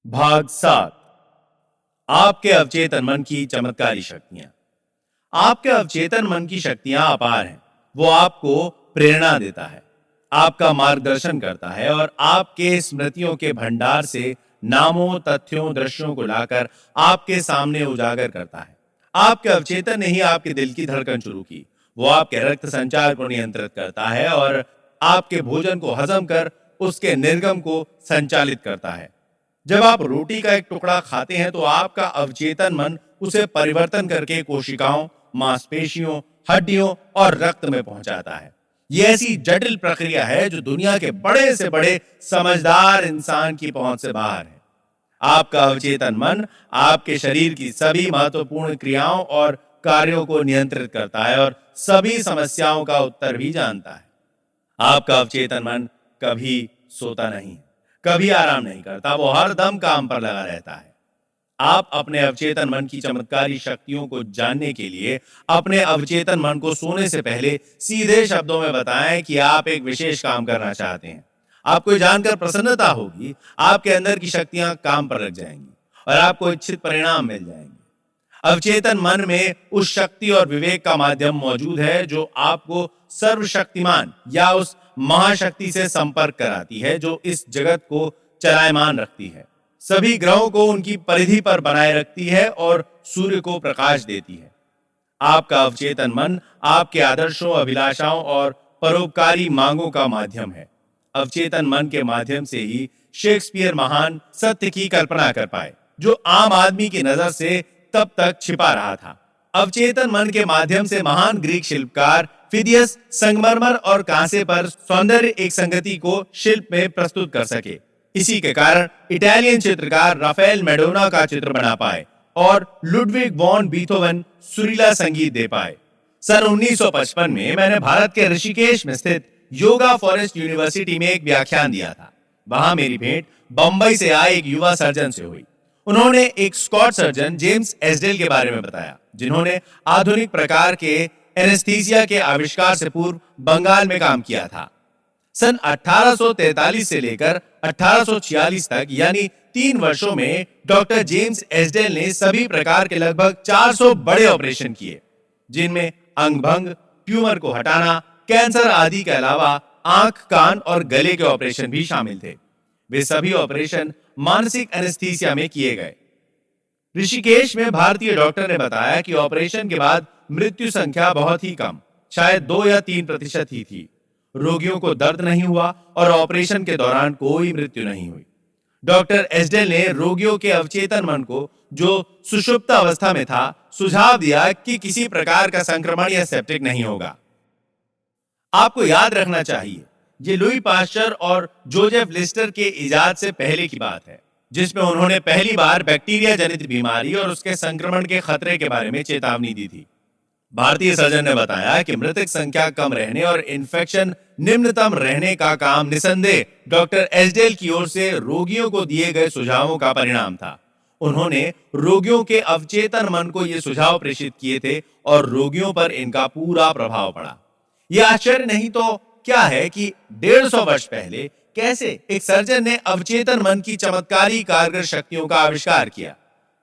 भाग 7। आपके अवचेतन मन की चमत्कारी शक्तियां। आपके अवचेतन मन की शक्तियां अपार हैं। वो आपको प्रेरणा देता है, आपका मार्गदर्शन करता है और आपके स्मृतियों के भंडार से नामों, तथ्यों, दृश्यों को लाकर आपके सामने उजागर करता है। आपके अवचेतन ने ही आपके दिल की धड़कन शुरू की। वो आपके रक्त संचार को नियंत्रित करता है और आपके भोजन को हजम कर उसके निर्गम को संचालित करता है। जब आप रोटी का एक टुकड़ा खाते हैं तो आपका अवचेतन मन उसे परिवर्तन करके कोशिकाओं, मांसपेशियों, हड्डियों और रक्त में पहुंचाता है। यह ऐसी जटिल प्रक्रिया है जो दुनिया के बड़े से बड़े समझदार इंसान की पहुंच से बाहर है। आपका अवचेतन मन आपके शरीर की सभी महत्वपूर्ण क्रियाओं और कार्यों को नियंत्रित करता है और सभी समस्याओं का उत्तर भी जानता है। आपका अवचेतन मन कभी सोता नहीं, कभी आराम नहीं करता। वो हर दम काम पर लगा रहता है। आप अपने अवचेतन मन की चमत्कारी शक्तियों को जानने के लिए अपने अवचेतन मन को सोने से पहले सीधे शब्दों में बताएं कि आप एक विशेष काम करना चाहते हैं। आपको ये जानकर प्रसन्नता होगी, आपके अंदर की शक्तियां काम पर लग जाएंगी और आपको इच्छित परिणाम मिल जाएंगे। अवचेतन मन में उस शक्ति और विवेक का माध्यम मौजूद है जो आपको सर्वशक्तिमान या उस महाशक्ति से संपर्क कराती है जो इस जगत को चलायमान रखती है, सभी ग्रहों को उनकी परिधि पर बनाए रखती है और सूर्य को प्रकाश देती है। आपका अवचेतन मन आपके आदर्शों, अभिलाषाओं और परोपकारी मांगों का माध्यम है। अवचेतन मन के माध्यम से ही शेक्सपियर महान सत्य की कल्पना कर पाए जो आम आदमी की नजर से तब तक छिपा रहा था। अवचेतन मन के माध्यम से महान ग्रीक शिल्पकार फिदियस संगमरमर और कांसे पर सौंदर्य एक संगति को शिल्प में प्रस्तुत कर सके। इसी के कारण इटालियन चित्रकार राफेल मेडोना का चित्र बना पाए और लुडविग वॉन बीथोवन सुरीला संगीत दे पाए। सन 1955 में मैंने भारत के ऋषिकेश में स्थित योगा फॉरेस्ट यूनिवर्सिटी में एक व्याख्यान दिया था। वहां मेरी भेंट बंबई से आए एक युवा सर्जन से हुई। उन्होंने एक स्कॉट सर्जन जेम्स एसडेल के बारे में बताया जिन्होंने आधुनिक प्रकार के एनेस्थीसिया के आविष्कार से पूर्व बंगाल में काम किया था। सन 1843 से लेकर 1846 तक यानी 3 वर्षों में डॉक्टर जेम्स एसडेल ने सभी प्रकार के लगभग 400 बड़े ऑपरेशन किए जिनमें अंगभंग, ट्यूमर को हटाना, कैंसर आदि के अलावा आंख, कान और गले के ऑपरेशन भी शामिल थे। वे सभी ऑपरेशन मानसिक एनेस्थीसिया में किए गए। ऋषिकेश में भारतीय डॉक्टर ने बताया कि ऑपरेशन के बाद मृत्यु संख्या बहुत ही कम, शायद 2 या 3% ही थी। रोगियों को दर्द नहीं हुआ और ऑपरेशन के दौरान कोई मृत्यु नहीं हुई। डॉक्टर एसडेल ने रोगियों के अवचेतन मन को जो सुषुप्त अवस्था में था सुझाव दिया कि किसी प्रकार का संक्रमण या सेप्टिक नहीं होगा। आपको याद रखना चाहिए ये लुई पास्चर और जोसेफ लिस्टर के इजाद से पहले की बात है जिसमें उन्होंने पहली बार बैक्टीरिया जनित बीमारी और उसके संक्रमण के खतरे के बारे में चेतावनी दी थी। भारतीय सर्जन ने बताया कि मृतक संख्या कम रहने और इन्फेक्शन निम्नतम रहने का काम निसंदेह डॉक्टर एसडेल की ओर से रोगियों को दिए गए सुझावों का परिणाम था। उन्होंने रोगियों के अवचेतन मन को ये सुझाव प्रेषित किए थे और रोगियों पर इनका पूरा प्रभाव पड़ा। यह आश्चर्य नहीं तो क्या है कि 150 वर्ष पहले कैसे एक सर्जन ने अवचेतन मन की चमत्कारी कारगर शक्तियों का आविष्कार किया।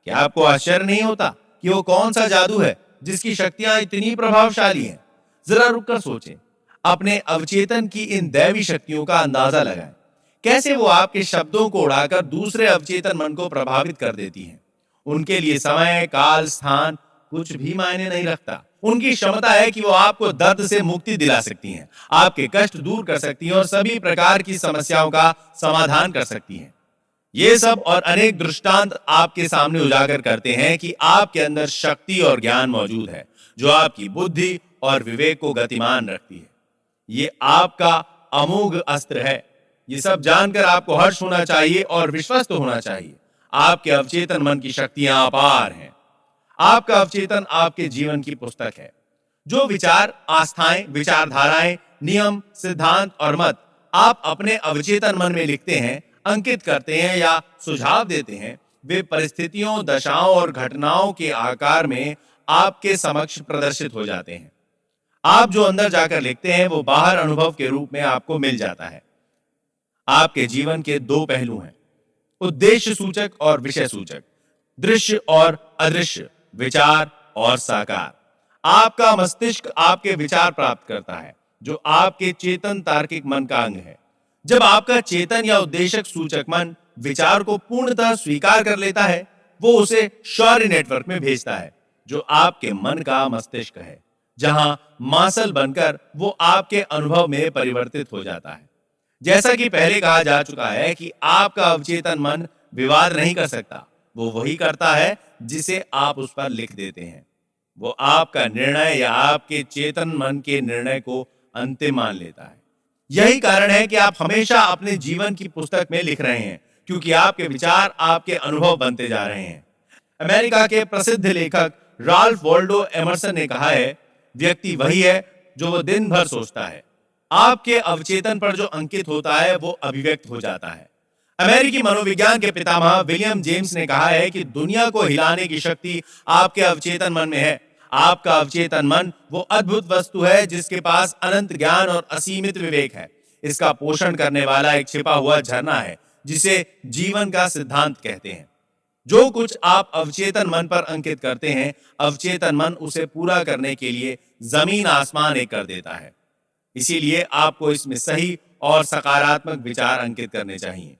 क्या आपको आश्चर्य नहीं होता कि वो कौन सा जादू है जिसकी शक्तियां इतनी प्रभावशाली हैं? जरा रुककर सोचें, अपने अवचेतन की इन दैवी शक्तियों का अंदाजा लगाएं। कैसे वो आपके शब्दों को उड़ाकर दूसरे अवचेतन मन को प्रभावित कर देती हैं। उनके लिए समय, काल, स्थान कुछ भी मायने नहीं रखता। उनकी क्षमता है कि वो आपको दर्द से मुक्ति दिला सकती हैं, आपके कष्ट दूर कर सकती हैं और सभी प्रकार की समस्याओं का समाधान कर सकती हैं। ये सब और अनेक दृष्टांत आपके सामने उजागर करते हैं कि आपके अंदर शक्ति और ज्ञान मौजूद है जो आपकी बुद्धि और विवेक को गतिमान रखती है। ये आपका अमोघ अस्त्र है। ये सब जानकर आपको हर्ष होना चाहिए और विश्वस्त होना चाहिए। आपके अवचेतन मन की शक्तियां अपार हैं। आपका अवचेतन आपके जीवन की पुस्तक है। जो विचार, आस्थाएं, विचारधाराएं, नियम, सिद्धांत और मत आप अपने अवचेतन मन में लिखते हैं, अंकित करते हैं या सुझाव देते हैं, वे परिस्थितियों, दशाओं और घटनाओं के आकार में आपके समक्ष प्रदर्शित हो जाते हैं। आप जो अंदर जाकर लिखते हैं वो बाहर अनुभव के रूप में आपको मिल जाता है। आपके जीवन के 2 पहलू हैं, उद्देश्य सूचक और विषय सूचक, दृश्य और अदृश्य, विचार और साकार। आपका मस्तिष्क आपके विचार प्राप्त करता है, जो आपके चेतन तार्किक मन का अंग है। जब आपका चेतन या उद्देशक सूचक मन विचार को पूर्णतः स्वीकार कर लेता है, वो उसे शौर्य नेटवर्क में भेजता है, जो आपके मन का मस्तिष्क है, जहां मासल बनकर वो आपके अनुभव में परिवर्तित हो जाता है। जैसा कि पहले कहा जा चुका है कि आपका अवचेतन मन विवाद नहीं कर सकता, वो वही करता है जिसे आप उस पर लिख देते हैं। वो आपका निर्णय या आपके चेतन मन के निर्णय को अंतिम मान लेता है। यही कारण है कि आप हमेशा अपने जीवन की पुस्तक में लिख रहे हैं, क्योंकि आपके विचार आपके अनुभव बनते जा रहे हैं। अमेरिका के प्रसिद्ध लेखक राल्फ वॉल्डो एमर्सन ने कहा है, व्यक्ति वही है जो वो दिन भर सोचता है। आपके अवचेतन पर जो अंकित होता है वो अभिव्यक्त हो जाता है। अमेरिकी मनोविज्ञान के पितामह विलियम जेम्स ने कहा है कि दुनिया को हिलाने की शक्ति आपके अवचेतन मन में है। आपका अवचेतन मन वो अद्भुत वस्तु है जिसके पास अनंत ज्ञान और असीमित विवेक है। इसका पोषण करने वाला एक छिपा हुआ झरना है जिसे जीवन का सिद्धांत कहते हैं। जो कुछ आप अवचेतन मन पर अंकित करते हैं, अवचेतन मन उसे पूरा करने के लिए जमीन आसमान एक कर देता है। इसीलिए आपको इसमें सही और सकारात्मक विचार अंकित करने चाहिए।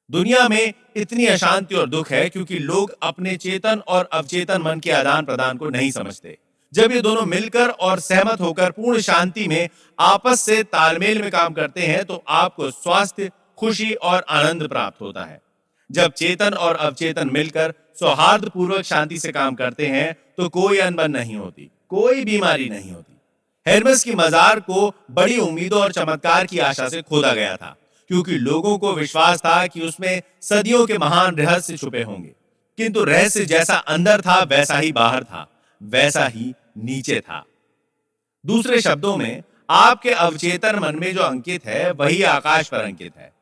दुनिया में इतनी अशांति और दुख है क्योंकि लोग अपने चेतन और अवचेतन मन के आदान प्रदान को नहीं समझते। जब ये दोनों मिलकर और सहमत होकर पूर्ण शांति में आपस से तालमेल में काम करते हैं तो आपको स्वास्थ्य, खुशी और आनंद प्राप्त होता है। जब चेतन और अवचेतन मिलकर सौहार्द पूर्वक शांति से काम करते हैं तो कोई अनबन नहीं होती, कोई बीमारी नहीं होती। हेरमेस की मजार को बड़ी उम्मीदों और चमत्कार की आशा से खोदा गया था, क्योंकि लोगों को विश्वास था कि उसमें सदियों के महान रहस्य छुपे होंगे। किंतु रहस्य जैसा अंदर था वैसा ही बाहर था, वैसा ही नीचे था। दूसरे शब्दों में, आपके अवचेतन मन में जो अंकित है वही आकाश पर अंकित है।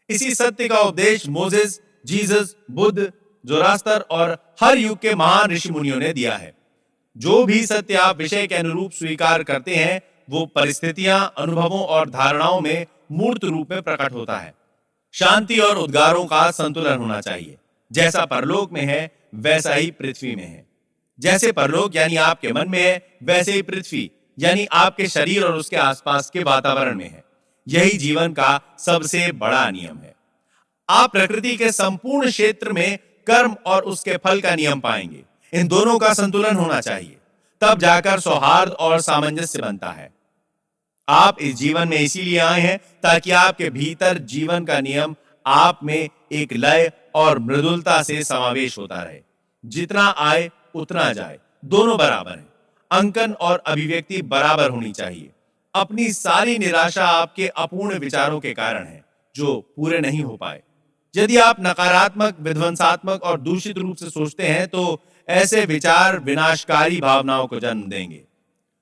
इसी सत्य का उपदेश मोसेस, जीसस, बुद्ध, जोरास्टर और हर युग के महान ऋषि मुनियों ने दिया है। जो भी सत्य आप विषय के अनुरूप स्वीकार करते हैं वो परिस्थितियां, अनुभवों और धारणाओं में मूर्त रूप में प्रकट होता है। शांति और उद्गारों का संतुलन होना चाहिए। जैसा परलोक में है वैसा ही पृथ्वी में है। जैसे परलोक यानी आपके मन में है, वैसे ही पृथ्वी यानी आपके शरीर और उसके आसपास के वातावरण में है। यही जीवन का सबसे बड़ा नियम है। आप प्रकृति के संपूर्ण क्षेत्र में कर्म और उसके फल का नियम पाएंगे। इन दोनों का संतुलन होना चाहिए, तब जाकर सौहार्द और सामंजस्य बनता है। आप इस जीवन में इसीलिए आए हैं ताकि आपके भीतर जीवन का नियम आप में एक लय और मृदुलता से समावेश होता रहे। जितना आए उतना जाए, दोनों बराबर हैं। अंकन और अभिव्यक्ति बराबर होनी चाहिए। अपनी सारी निराशा आपके अपूर्ण विचारों के कारण है जो पूरे नहीं हो पाए। यदि आप नकारात्मक, विध्वंसात्मक और दूषित रूप से सोचते हैं तो ऐसे विचार विनाशकारी भावनाओं को जन्म देंगे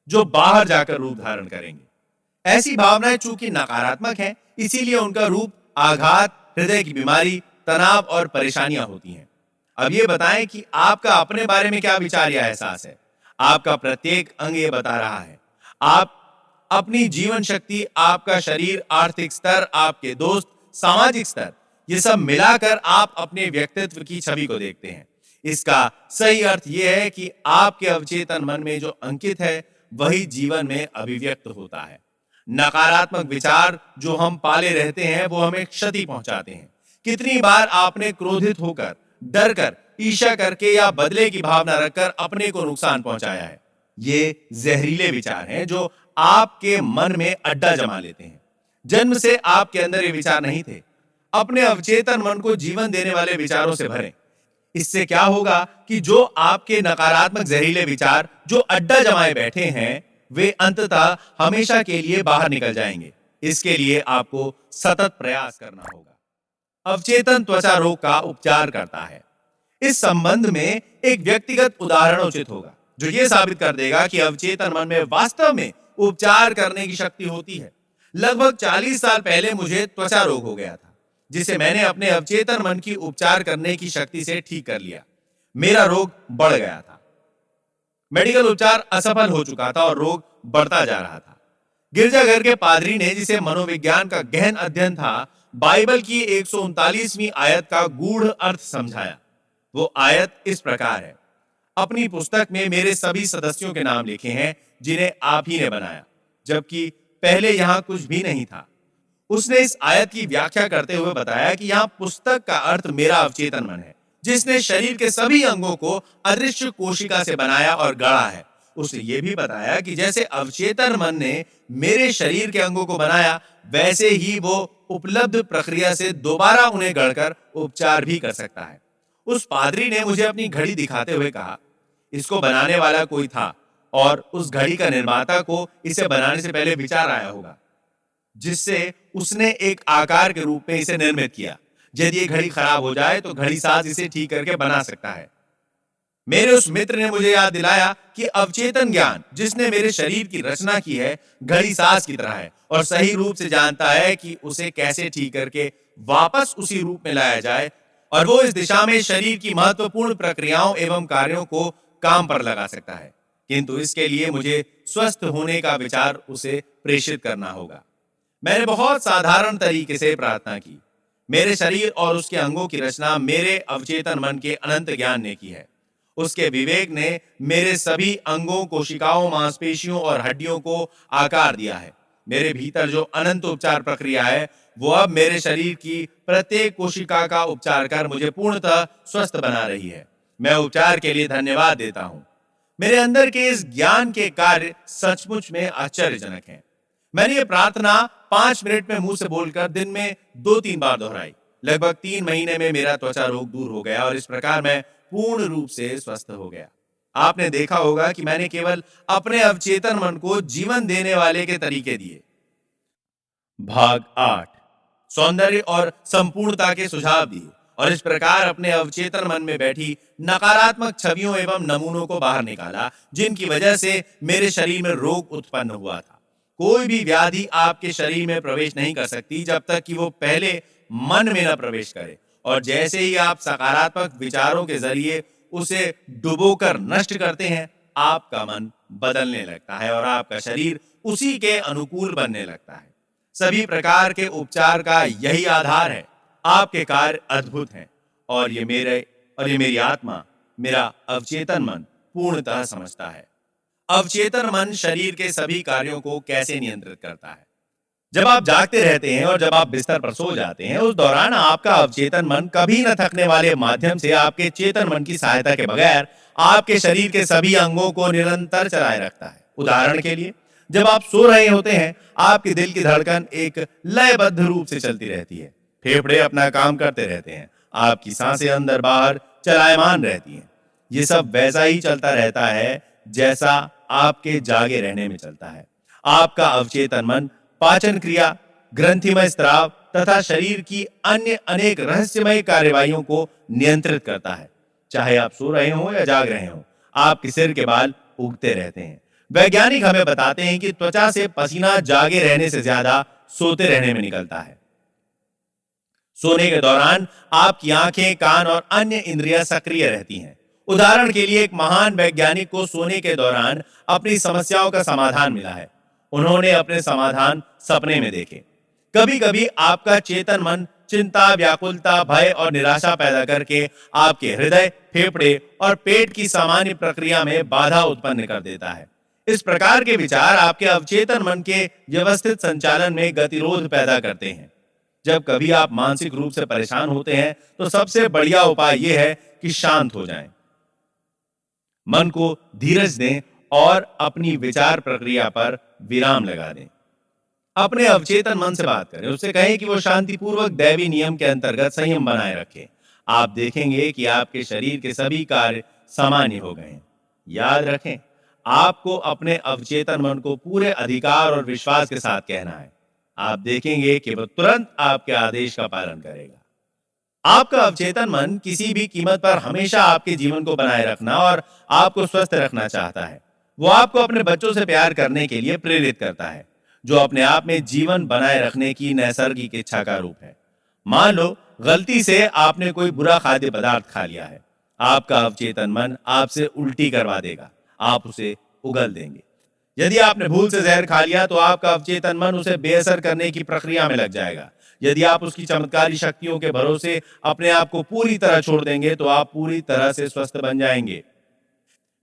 जो बाहर जाकर रूप धारण करेंगे। ऐसी भावनाएं चूंकि नकारात्मक हैं, इसीलिए उनका रूप आघात, हृदय की बीमारी, तनाव और परेशानियां होती हैं। अब ये बताएं कि आपका अपने बारे में क्या विचार या एहसास है। आपका प्रत्येक अंग ये बता रहा है। आप अपनी जीवन शक्ति, आपका शरीर, आर्थिक स्तर, आपके दोस्त, सामाजिक स्तर, ये सब मिलाकर आप अपने व्यक्तित्व की छवि को देखते हैं। इसका सही अर्थ यह है कि आपके अवचेतन मन में जो अंकित है वही जीवन में अभिव्यक्त होता है। नकारात्मक विचार जो हम पाले रहते हैं वो हमें क्षति पहुंचाते हैं। कितनी बार आपने क्रोधित होकर, डरकर, ईर्ष्या करके या बदले की भावना रखकर अपने को नुकसान पहुंचाया है। ये जहरीले विचार हैं जो आपके मन में अड्डा जमा लेते हैं। जन्म से आपके अंदर ये विचार नहीं थे। अपने अवचेतन मन को जीवन देने वाले विचारों से भरें। इससे क्या होगा कि जो आपके नकारात्मक जहरीले विचार जो अड्डा जमाए बैठे हैं वे अंततः हमेशा के लिए बाहर निकल जाएंगे। इसके लिए आपको सतत प्रयास करना होगा। अवचेतन त्वचा रोग का उपचार करता है। इस संबंध में एक व्यक्तिगत उदाहरण उचित होगा जो यह साबित कर देगा कि अवचेतन मन में वास्तव में उपचार करने की शक्ति होती है। लगभग 40 साल पहले मुझे त्वचा रोग हो गया था, जिसे मैंने अपने अवचेतन मन की उपचार करने की शक्ति से ठीक कर लिया। मेरा रोग बढ़ गया था। मेडिकल उपचार असफल हो चुका था और रोग बढ़ता जा रहा था। गिरजाघर के पादरी ने, जिसे मनोविज्ञान का गहन अध्ययन था, बाइबल की 139वीं आयत का गूढ़ अर्थ समझाया। वो आयत इस प्रकार है, अपनी पुस्तक में मेरे सभी सदस्यों के नाम लिखे हैं जिन्हें आप ही ने बनाया, जबकि पहले यहां कुछ भी नहीं था। उसने इस आयत की व्याख्या करते हुए बताया कि यहां पुस्तक का अर्थ मेरा अवचेतन मन है, जिसने शरीर के सभी अंगों को अदृश्य कोशिका से बनाया और गढ़ा है। उसने ये भी बताया कि जैसे अवचेतन मन ने मेरे शरीर के अंगों को बनाया, वैसे ही वो उपलब्ध प्रक्रिया से दोबारा उन्हें गढ़कर उपचार भी कर सकता है। उस पादरी ने मुझे अपनी घड़ी दिखाते हुए कहा, इसको बनाने वाला कोई था और उस घड़ी का निर्माता को इसे बनाने से पहले विचार आया होगा, जिससे उसने एक आकार के रूप में इसे निर्मित किया। यदि ये घड़ी खराब हो जाए तो घड़ी साज इसे ठीक करके बना सकता है। मेरे उस मित्र ने मुझे याद दिलाया कि अवचेतन ज्ञान जिसने मेरे शरीर की रचना की है, घड़ी साज की तरह है और सही रूप से जानता है कि उसे कैसे ठीक करके वापस उसी रूप में लाया जाए, और वो इस दिशा में शरीर की महत्वपूर्ण प्रक्रियाओं एवं कार्यों को काम पर लगा सकता है। किंतु इसके लिए मुझे स्वस्थ होने का विचार उसे प्रेषित करना होगा। मैंने बहुत साधारण तरीके से प्रार्थना की। मेरे शरीर और उसके अंगों की रचना मेरे अवचेतन मन के अनंत ज्ञान ने की है। उसके विवेक ने मेरे सभी अंगों, कोशिकाओं, मांसपेशियों और हड्डियों को आकार दिया है। मेरे भीतर जो अनंत उपचार प्रक्रिया है, वो अब मेरे शरीर की प्रत्येक कोशिका का उपचार कर मुझे पूर्णतः स्वस्थ बना रही है। मैं उपचार के लिए धन्यवाद देता हूं। मेरे अंदर के इस ज्ञान के कार्य सचमुच में आश्चर्यजनक हैं। मैंने ये प्रार्थना 5 मिनट में मुंह से बोलकर दिन में 2-3 बार दोहराई। लगभग 3 महीने में मेरा त्वचा रोग दूर हो गया और इस प्रकार मैं पूर्ण रूप से स्वस्थ हो गया। आपने देखा होगा कि मैंने केवल अपने अवचेतन मन को जीवन देने वाले के तरीके दिए। भाग 8, सौंदर्य और संपूर्णता के सुझाव दिए और इस प्रकार अपने अवचेतन मन में बैठी नकारात्मक छवियों एवं नमूनों को बाहर निकाला, जिनकी वजह से मेरे शरीर में रोग उत्पन्न हुआ था। कोई भी व्याधि आपके शरीर में प्रवेश नहीं कर सकती जब तक कि वो पहले मन में न प्रवेश करे, और जैसे ही आप सकारात्मक विचारों के जरिए उसे डुबोकर नष्ट करते हैं, आपका मन बदलने लगता है और आपका शरीर उसी के अनुकूल बनने लगता है। सभी प्रकार के उपचार का यही आधार है। आपके कार्य अद्भुत हैं और ये मेरी आत्मा, मेरा अवचेतन मन पूर्णतः समझता है। अवचेतन मन शरीर के सभी कार्यों को कैसे नियंत्रित करता है। जब आप जागते रहते हैं और जब आप बिस्तर पर सो जाते हैं, उस दौरान आपका अवचेतन मन कभी न थकने वाले माध्यम से आपके चेतन मन की सहायता के बगैर आपके शरीर के सभी अंगों को निरंतर चलाए रखता है। उदाहरण के लिए, जब आप सो रहे होते हैं, आपके दिल की धड़कन एक लयबद्ध रूप से चलती रहती है, फेफड़े अपना काम करते रहते हैं, आपकी सांसें अंदर बाहर चलायमान रहती हैं। ये सब वैसा ही चलता रहता है जैसा आपके जागे रहने में चलता है। आपका अवचेतन मन पाचन क्रिया, ग्रंथिमय स्राव तथा शरीर की अन्य अनेक रहस्यमय कार्यवाहियों को नियंत्रित करता है। चाहे आप सो रहे हो या जाग रहे हो, आपके सिर के बाल उगते रहते हैं। वैज्ञानिक हमें बताते हैं कि त्वचा से पसीना जागे रहने से ज्यादा सोते रहने में निकलता है। सोने के दौरान आपकी आंखें, कान और अन्य इंद्रियां सक्रिय रहती हैं। उदाहरण के लिए, एक महान वैज्ञानिक को सोने के दौरान अपनी समस्याओं का समाधान मिला है। उन्होंने अपने समाधान सपने में देखे। कभी कभी आपका चेतन मन चिंता, व्याकुलता, भय और निराशा पैदा करके आपके हृदय, फेफड़े और पेट की सामान्य प्रक्रिया में बाधा उत्पन्न कर देता है। इस प्रकार के विचार आपके अवचेतन मन के व्यवस्थित संचालन में गतिरोध पैदा करते हैं। जब कभी आप मानसिक रूप से परेशान होते हैं, तो सबसे बढ़िया उपाय यह है कि शांत हो जाएं। मन को धीरज दें और अपनी विचार प्रक्रिया पर विराम लगा दें। अपने अवचेतन मन से बात करें, उससे कहें कि वो शांतिपूर्वक दैवी नियम के अंतर्गत संयम बनाए रखे। आप देखेंगे कि आपके शरीर के सभी कार्य सामान्य हो गए हैं। याद रखें, आपको अपने अवचेतन मन को पूरे अधिकार और विश्वास के साथ कहना है। आप देखेंगे कि वह तुरंत आपके आदेश का पालन करेगा। आपका अवचेतन मन किसी भी कीमत पर हमेशा आपके जीवन को बनाए रखना और आपको स्वस्थ रखना चाहता है। वो आपको अपने बच्चों से प्यार करने के लिए प्रेरित करता है, जो अपने आप में जीवन बनाए रखने की नैसर्गिक इच्छा का रूप है। मान लो गलती से आपने कोई बुरा खाद्य पदार्थ खा लिया है, आपका अवचेतन मन आपसे उल्टी करवा देगा, आप उसे उगल देंगे। यदि आपने भूल से जहर खा लिया, तो आपका अवचेतन मन उसे बेअसर करने की प्रक्रिया में लग जाएगा। यदि आप उसकी चमत्कारी शक्तियों के भरोसे अपने आप को पूरी तरह छोड़ देंगे तो आप पूरी तरह से स्वस्थ बन जाएंगे।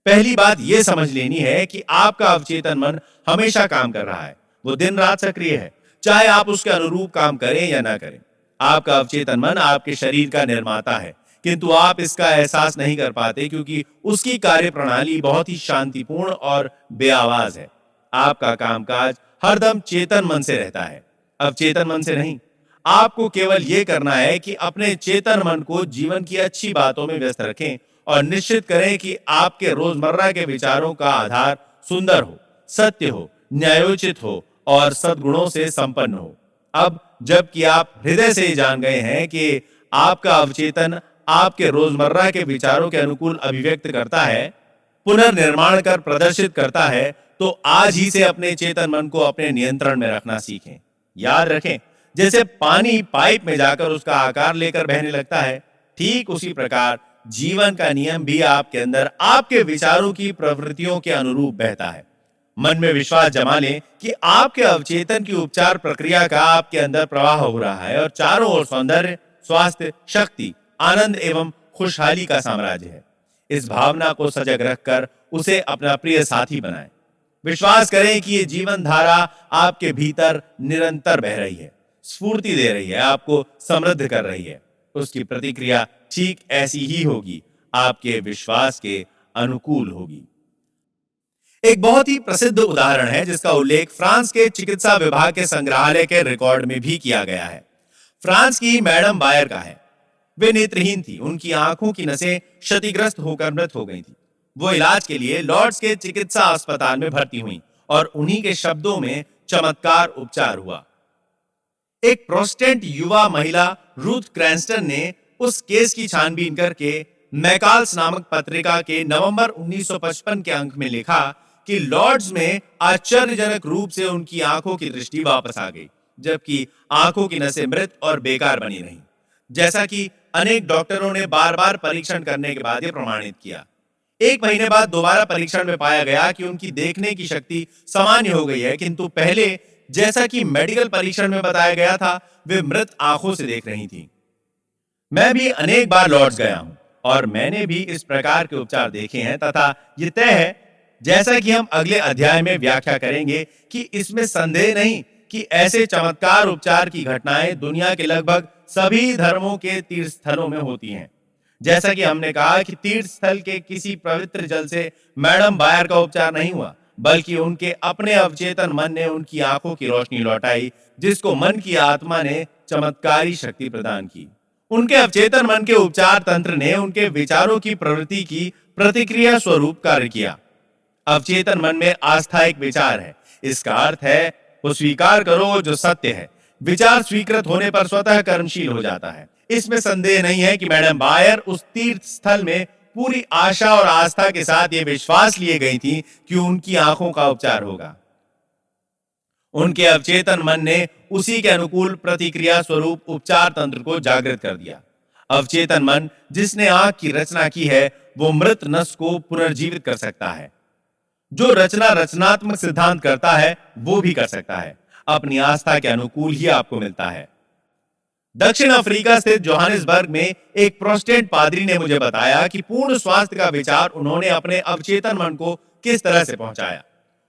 पहली बात यह समझ लेनी है कि आपका अवचेतन मन हमेशा काम कर रहा है। वो दिन रात सक्रिय है, चाहे आप उसके अनुरूप काम करें या ना करें। आपका अवचेतन मन आपके शरीर का निर्माता है, किंतु आप इसका एहसास नहीं कर पाते क्योंकि उसकी कार्यप्रणाली बहुत ही शांतिपूर्ण और बेआवाज है। आपका कामकाज हरदम चेतन मन से रहता है, अवचेतन मन से नहीं। आपको केवल यह करना है कि अपने चेतन मन को जीवन की अच्छी बातों में व्यस्त रखें और निश्चित करें कि आपके रोजमर्रा के विचारों का आधार सुंदर हो, सत्य हो, न्यायोचित हो और सद्गुणों से संपन्न हो। अब जबकि आप हृदय से जान गए हैं कि आपका अवचेतन आपके रोजमर्रा के विचारों के अनुकूल अभिव्यक्त करता है, पुनर्निर्माण कर प्रदर्शित करता है, तो आज ही से अपने चेतन मन को अपने नियंत्रण में रखना सीखें। याद रखें, जैसे पानी पाइप में जाकर उसका आकार लेकर बहने लगता है, ठीक उसी प्रकार जीवन का नियम भी आपके अंदर आपके विचारों की प्रवृत्तियों के अनुरूप बहता है। मन में विश्वास जमा लें कि आपके अवचेतन की उपचार प्रक्रिया का आपके अंदर प्रवाह हो रहा है और चारों ओर सौंदर्य, स्वास्थ्य, शक्ति, आनंद एवं खुशहाली का साम्राज्य है। इस भावना को सजग रखकर उसे अपना प्रिय साथी बनाएं। विश्वास करें कि ये जीवन धारा आपके भीतर निरंतर बह रही है, स्फूर्ति दे रही है, आपको समृद्ध कर रही है। उसकी प्रतिक्रिया ठीक ऐसी ही होगी, आपके विश्वास के अनुकूल होगी। एक बहुत ही प्रसिद्ध उदाहरण है जिसका उल्लेख फ्रांस के चिकित्सा विभाग के संग्रहालय के रिकॉर्ड में भी किया गया है। फ्रांस की मैडम बायर का है। वे नेत्रहीन थी, उनकी आंखों की नसें क्षतिग्रस्त होकर मृत हो गई थी। वो इलाज के लिए लॉर्ड्स के चिकित्सा अस्पताल में भर्ती हुई और उन्हीं के शब्दों में चमत्कार उपचार हुआ। एक प्रोटेस्टेंट युवा महिला रूथ क्रैंस्टन ने उस केस की छानबीन करके मैकाल्स नामक पत्रिका के नवंबर 1955 के अंक में लिखा कि लॉर्ड्स में आश्चर्यजनक रूप से उनकी आंखों की दृष्टि वापस आ गई, जबकि आंखों की नसें मृत और बेकार बनी रहीं। जैसा कि अनेक डॉक्टरों ने बार बार परीक्षण करने के बाद यह प्रमाणित किया। एक महीने बाद दोबारा परीक्षण में पाया गया कि उनकी देखने की शक्ति सामान्य हो गई है, किंतु पहले जैसा कि मेडिकल परीक्षण में बताया गया था, वे मृत आंखों से देख रही थीं। मैं भी अनेक बार लॉर्ड्स गया हूं और मैंने भी इस प्रकार के उपचार देखे हैं तथा यह तय है, जैसा कि हम अगले अध्याय में व्याख्या करेंगे, कि इसमें संदेह नहीं कि ऐसे चमत्कार उपचार की घटनाएं दुनिया के लगभग सभी धर्मों के तीर्थ स्थलों में होती हैं। जैसा कि हमने कहा कि तीर्थ स्थल के किसी पवित्र जल से मैडम बायर का उपचार नहीं हुआ, बल्कि उनके अपने अवचेतन मन ने उनकी आंखों की रोशनी लौटाई, जिसको मन की आत्मा ने चमत्कारी शक्ति प्रदान की। उनके अवचेतन मन के उपचार तंत्र ने उनके विचारों की प्रवृत्ति की प्रतिक्रिया स्वरूप कार्य किया। अवचेतन मन में आस्था एक विचार है। इसका अर्थ है वो स्वीकार करो जो सत्य है। विचार स्वीकृत होने पर स्वतः कर्मशील हो जाता है। इसमें संदेह नहीं है कि मैडम बायर उस तीर्थ स्थल में पूरी आशा और आस्था के साथ ये विश्वास लिए गई थी कि उनकी आंखों का उपचार होगा। उनके अवचेतन मन ने उसी के अनुकूल प्रतिक्रिया स्वरूप उपचार तंत्र को जागृत कर दिया। अवचेतन मन जिसने आंख की रचना की है, वो मृत नस को पुनर्जीवित कर सकता है। जो रचना रचनात्मक सिद्धांत करता है, वो भी कर सकता है। अपनी आस्था के अनुकूल ही आपको मिलता है। दक्षिण अफ्रीका स्थित जोहानिसबर्ग में एक प्रोटेस्टेंट पादरी ने मुझे बताया कि पूर्ण स्वास्थ्य का विचार उन्होंने अपने अवचेतन मन को किस तरह से पहुंचाया।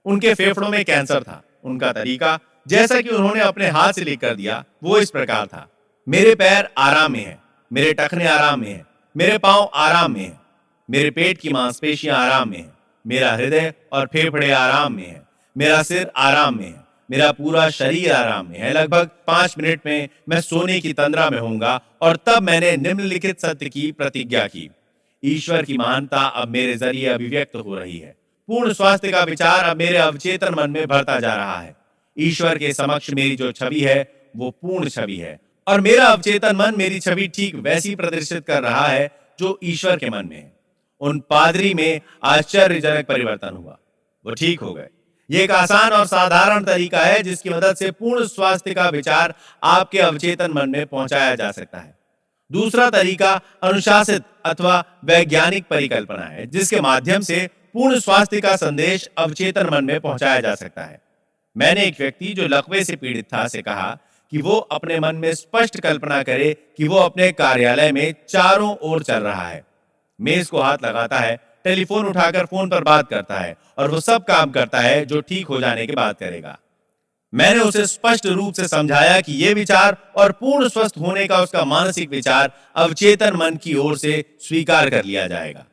उनके फेफड़ों में कैंसर था। उनका तरीका, जैसा कि उन्होंने अपने हाथ से लिख कर दिया, वो इस प्रकार था। मेरे पैर आराम में हैं, मेरे टखने आराम में हैं, मेरे पांव आराम में हैं, मेरे पेट की मांसपेशियां आराम में हैं, मेरा हृदय और फेफड़े आराम में हैं, मेरा सिर आराम में है, मेरा पूरा शरीर आराम में है। लगभग 5 मिनट में मैं सोने की तंद्रा में होऊंगा। और तब मैंने निम्नलिखित सत्य की प्रतिज्ञा की। ईश्वर की महानता अब मेरे जरिए अभिव्यक्त हो रही है। पूर्ण स्वास्थ्य का विचार अब मेरे अवचेतन मन में भरता जा रहा है। ईश्वर के समक्ष मेरी जो छवि है, वो पूर्ण छवि है और मेरा अवचेतन मन मेरी छवि ठीक वैसी प्रदर्शित कर रहा है जो ईश्वर के मन में है। उन पादरी में आश्चर्यजनक परिवर्तन हुआ। वो ठीक हो गए। ये एक आसान और साधारण तरीका है जिसकी मदद से पूर्ण स्वास्थ्य का विचार आपके अवचेतन मन में पहुंचाया जा सकता है। दूसरा तरीका अनुशासित अथवा वैज्ञानिक परिकल्पना है, जिसके माध्यम से पूर्ण स्वास्थ्य का संदेश अवचेतन मन में पहुंचाया जा सकता है। मैंने एक व्यक्ति जो लकवे से पीड़ित था से कहा कि वो अपने मन में स्पष्ट कल्पना करे कि वो अपने कार्यालय में चारों ओर चल रहा है, मेज को हाथ लगाता है, टेलीफोन उठाकर फोन पर बात करता है और वो सब काम करता है जो ठीक हो जाने के बाद करेगा। मैंने उसे स्पष्ट रूप से समझाया कि ये विचार और पूर्ण स्वस्थ होने का उसका मानसिक विचार अवचेतन मन की ओर से स्वीकार कर लिया जाएगा।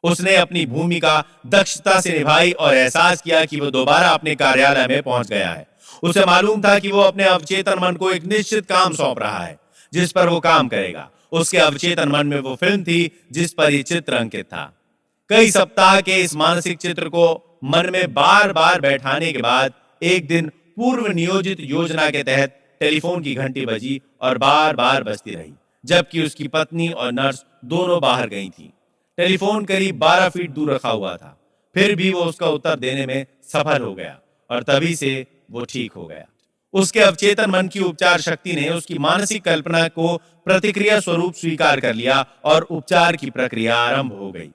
उसने अपनी भूमिका दक्षता से निभाई और एहसास किया कि वो दोबारा अपने कार्यालय में पहुंच गया है। उसे मालूम था कि वो अपने अवचेतन मन को एक निश्चित काम सौंप रहा है जिस पर वो काम करेगा। उसके अवचेतन मन में वो फिल्म थी जिस पर ये चित्र अंकित था। कई सप्ताह के इस मानसिक चित्र को मन में बार बार बैठाने के बाद एक दिन पूर्व नियोजित योजना के तहत टेलीफोन की घंटी बजी और बार बार बजती रही, जबकि उसकी पत्नी और नर्स दोनों बाहर गई थीं। टेलीफोन करीब 12 फीट दूर रखा हुआ था, फिर भी वो उसका उत्तर देने में सफल हो गया और तभी से वो ठीक हो गया। उसके अवचेतन मन की उपचार शक्ति ने उसकी मानसिक कल्पना को प्रतिक्रिया स्वरूप स्वीकार कर लिया और उपचार की प्रक्रिया आरंभ हो गई।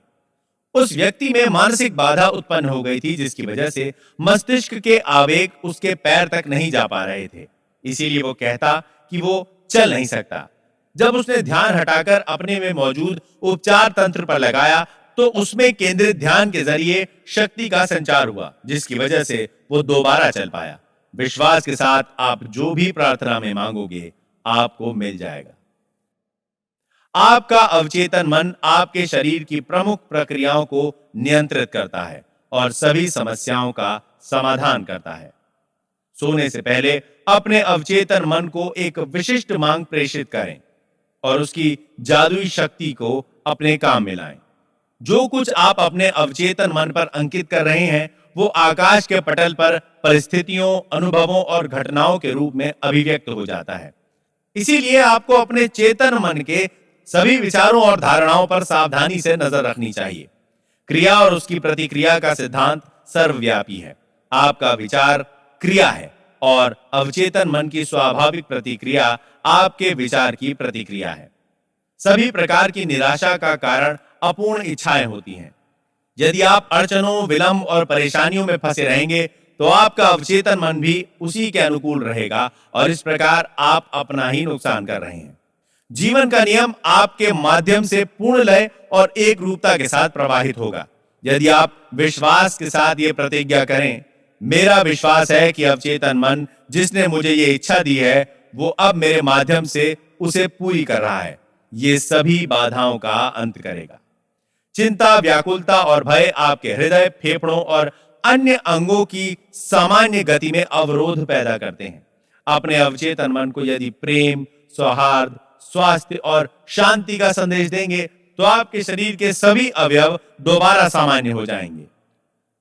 उस व्यक्ति में मानसिक बाधा उत्पन्न हो गई थी जिसकी वजह से मस्तिष्क के आवेग उसके पैर तक नहीं जा पा रहे थे, इसीलिए वो कहता कि वो चल नहीं सकता। जब उसने ध्यान हटाकर अपने में मौजूद उपचार तंत्र पर लगाया तो उसमें केंद्रित ध्यान के जरिए शक्ति का संचार हुआ, जिसकी वजह से वो दोबारा चल पाया। विश्वास के साथ आप जो भी प्रार्थना में मांगोगे आपको मिल जाएगा। आपका अवचेतन मन आपके शरीर की प्रमुख प्रक्रियाओं को नियंत्रित करता है और सभी समस्याओं का समाधान करता है। सोने से पहले अपने अवचेतन मन को एक विशिष्ट मांग प्रेषित करें और उसकी जादुई शक्ति को अपने काम में लाएं। जो कुछ आप अपने अवचेतन मन पर अंकित कर रहे हैं वो आकाश के पटल पर परिस्थितियों, अनुभवों और घटनाओं के रूप में अभिव्यक्त हो जाता है। इसीलिए आपको अपने चेतन मन के सभी विचारों और धारणाओं पर सावधानी से नजर रखनी चाहिए। क्रिया और उसकी प्रतिक्रिया का सिद्धांत सर्वव्यापी है। आपका विचार क्रिया है और अवचेतन मन की स्वाभाविक प्रतिक्रिया आपके विचार की प्रतिक्रिया है। सभी प्रकार की निराशा का कारण अपूर्ण इच्छाएं होती हैं। यदि आप अड़चनों, विलंब और परेशानियों में फंसे रहेंगे तो आपका अवचेतन मन भी उसी के अनुकूल रहेगा और इस प्रकार आप अपना ही नुकसान कर रहे हैं। जीवन का नियम आपके माध्यम से पूर्ण लय और एक रूपता के साथ प्रवाहित होगा। यदि आप विश्वास के साथ ये प्रतिज्ञा करें, मेरा विश्वास है कि अवचेतन मन जिसने मुझे ये इच्छा दी है वो अब मेरे माध्यम से उसे पूरी कर रहा है, ये सभी बाधाओं का अंत करेगा। चिंता, व्याकुलता और भय आपके हृदय, फेफड़ों और अन्य अंगों की सामान्य गति में अवरोध पैदा करते हैं। अपने अवचेतन मन को यदि प्रेम, सौहार्द, स्वास्थ्य और शांति का संदेश देंगे तो आपके शरीर के सभी अवयव दोबारा सामान्य हो जाएंगे।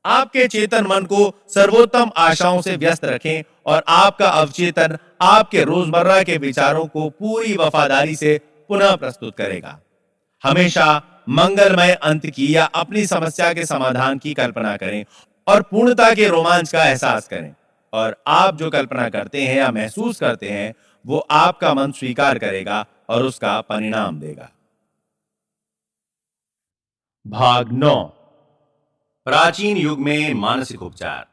आपके चेतन मन को सर्वोत्तम आशाओं से व्यस्त रखें और आपका अवचेतन आपके रोजमर्रा के विचारों को पूरी वफादारी से पुनः प्रस्तुत करेगा। हमेशा मंगलमय अंत की या अपनी समस्या के समाधान की कल्पना करें और पूर्णता के रोमांच का एहसास करें। और आप जो कल्पना करते हैं या महसूस करते हैं वो आपका मन स्वीकार करेगा और उसका परिणाम देगा। भाग 9, प्राचीन युग में मानसिक उपचार।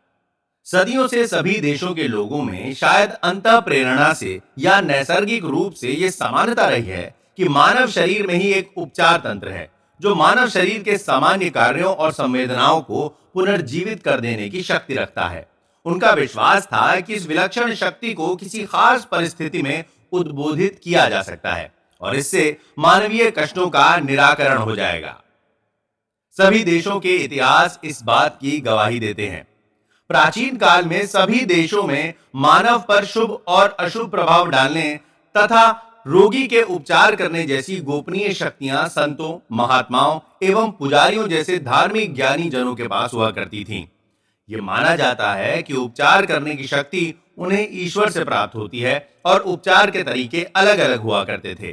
सदियों से सभी देशों के लोगों में शायद अंतः प्रेरणा से या नैसर्गिक रूप से यह समानता रही है कि मानव शरीर में ही एक उपचार तंत्र है जो मानव शरीर के सामान्य कार्यों और संवेदनाओं को पुनर्जीवित कर देने की शक्ति रखता है। उनका विश्वास था कि इस विलक्षण शक्ति को किसी खास परिस्थिति में उद्बोधित किया जा सकता है और इससे मानवीय कष्टों का निराकरण हो जाएगा। सभी देशों के इतिहास इस बात की गवाही देते हैं। प्राचीन काल में सभी देशों में मानव पर शुभ और अशुभ प्रभाव डालने तथा रोगी के उपचार करने जैसी गोपनीय शक्तियां संतों, महात्माओं एवं पुजारियों जैसे धार्मिक ज्ञानी जनों के पास हुआ करती थीं। यह माना जाता है कि उपचार करने की शक्ति उन्हें ईश्वर से प्राप्त होती है और उपचार के तरीके अलग अलग हुआ करते थे।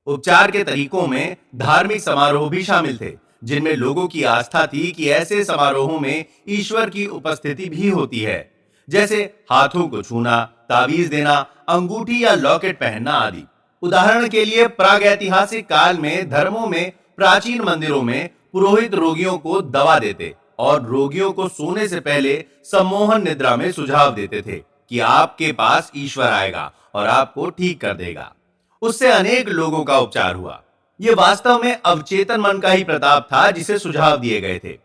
उपचार के तरीकों में धार्मिक समारोह भी शामिल थे जिनमें लोगों की आस्था थी कि ऐसे समारोहों में ईश्वर की उपस्थिति भी होती है, जैसे हाथों को छूना, ताबीज देना, अंगूठी या लॉकेट पहनना आदि। उदाहरण के लिए प्रागैतिहासिक काल में धर्मों में प्राचीन मंदिरों में पुरोहित रोगियों को दवा देते और रोगियों को सोने से पहले सम्मोहन निद्रा में सुझाव देते थे कि आपके पास ईश्वर आएगा और आपको ठीक कर देगा। उससे अनेक लोगों का उपचार हुआ। यह वास्तव में अवचेतन मन का ही प्रताप था जिसे सुझाव दिए गए थे।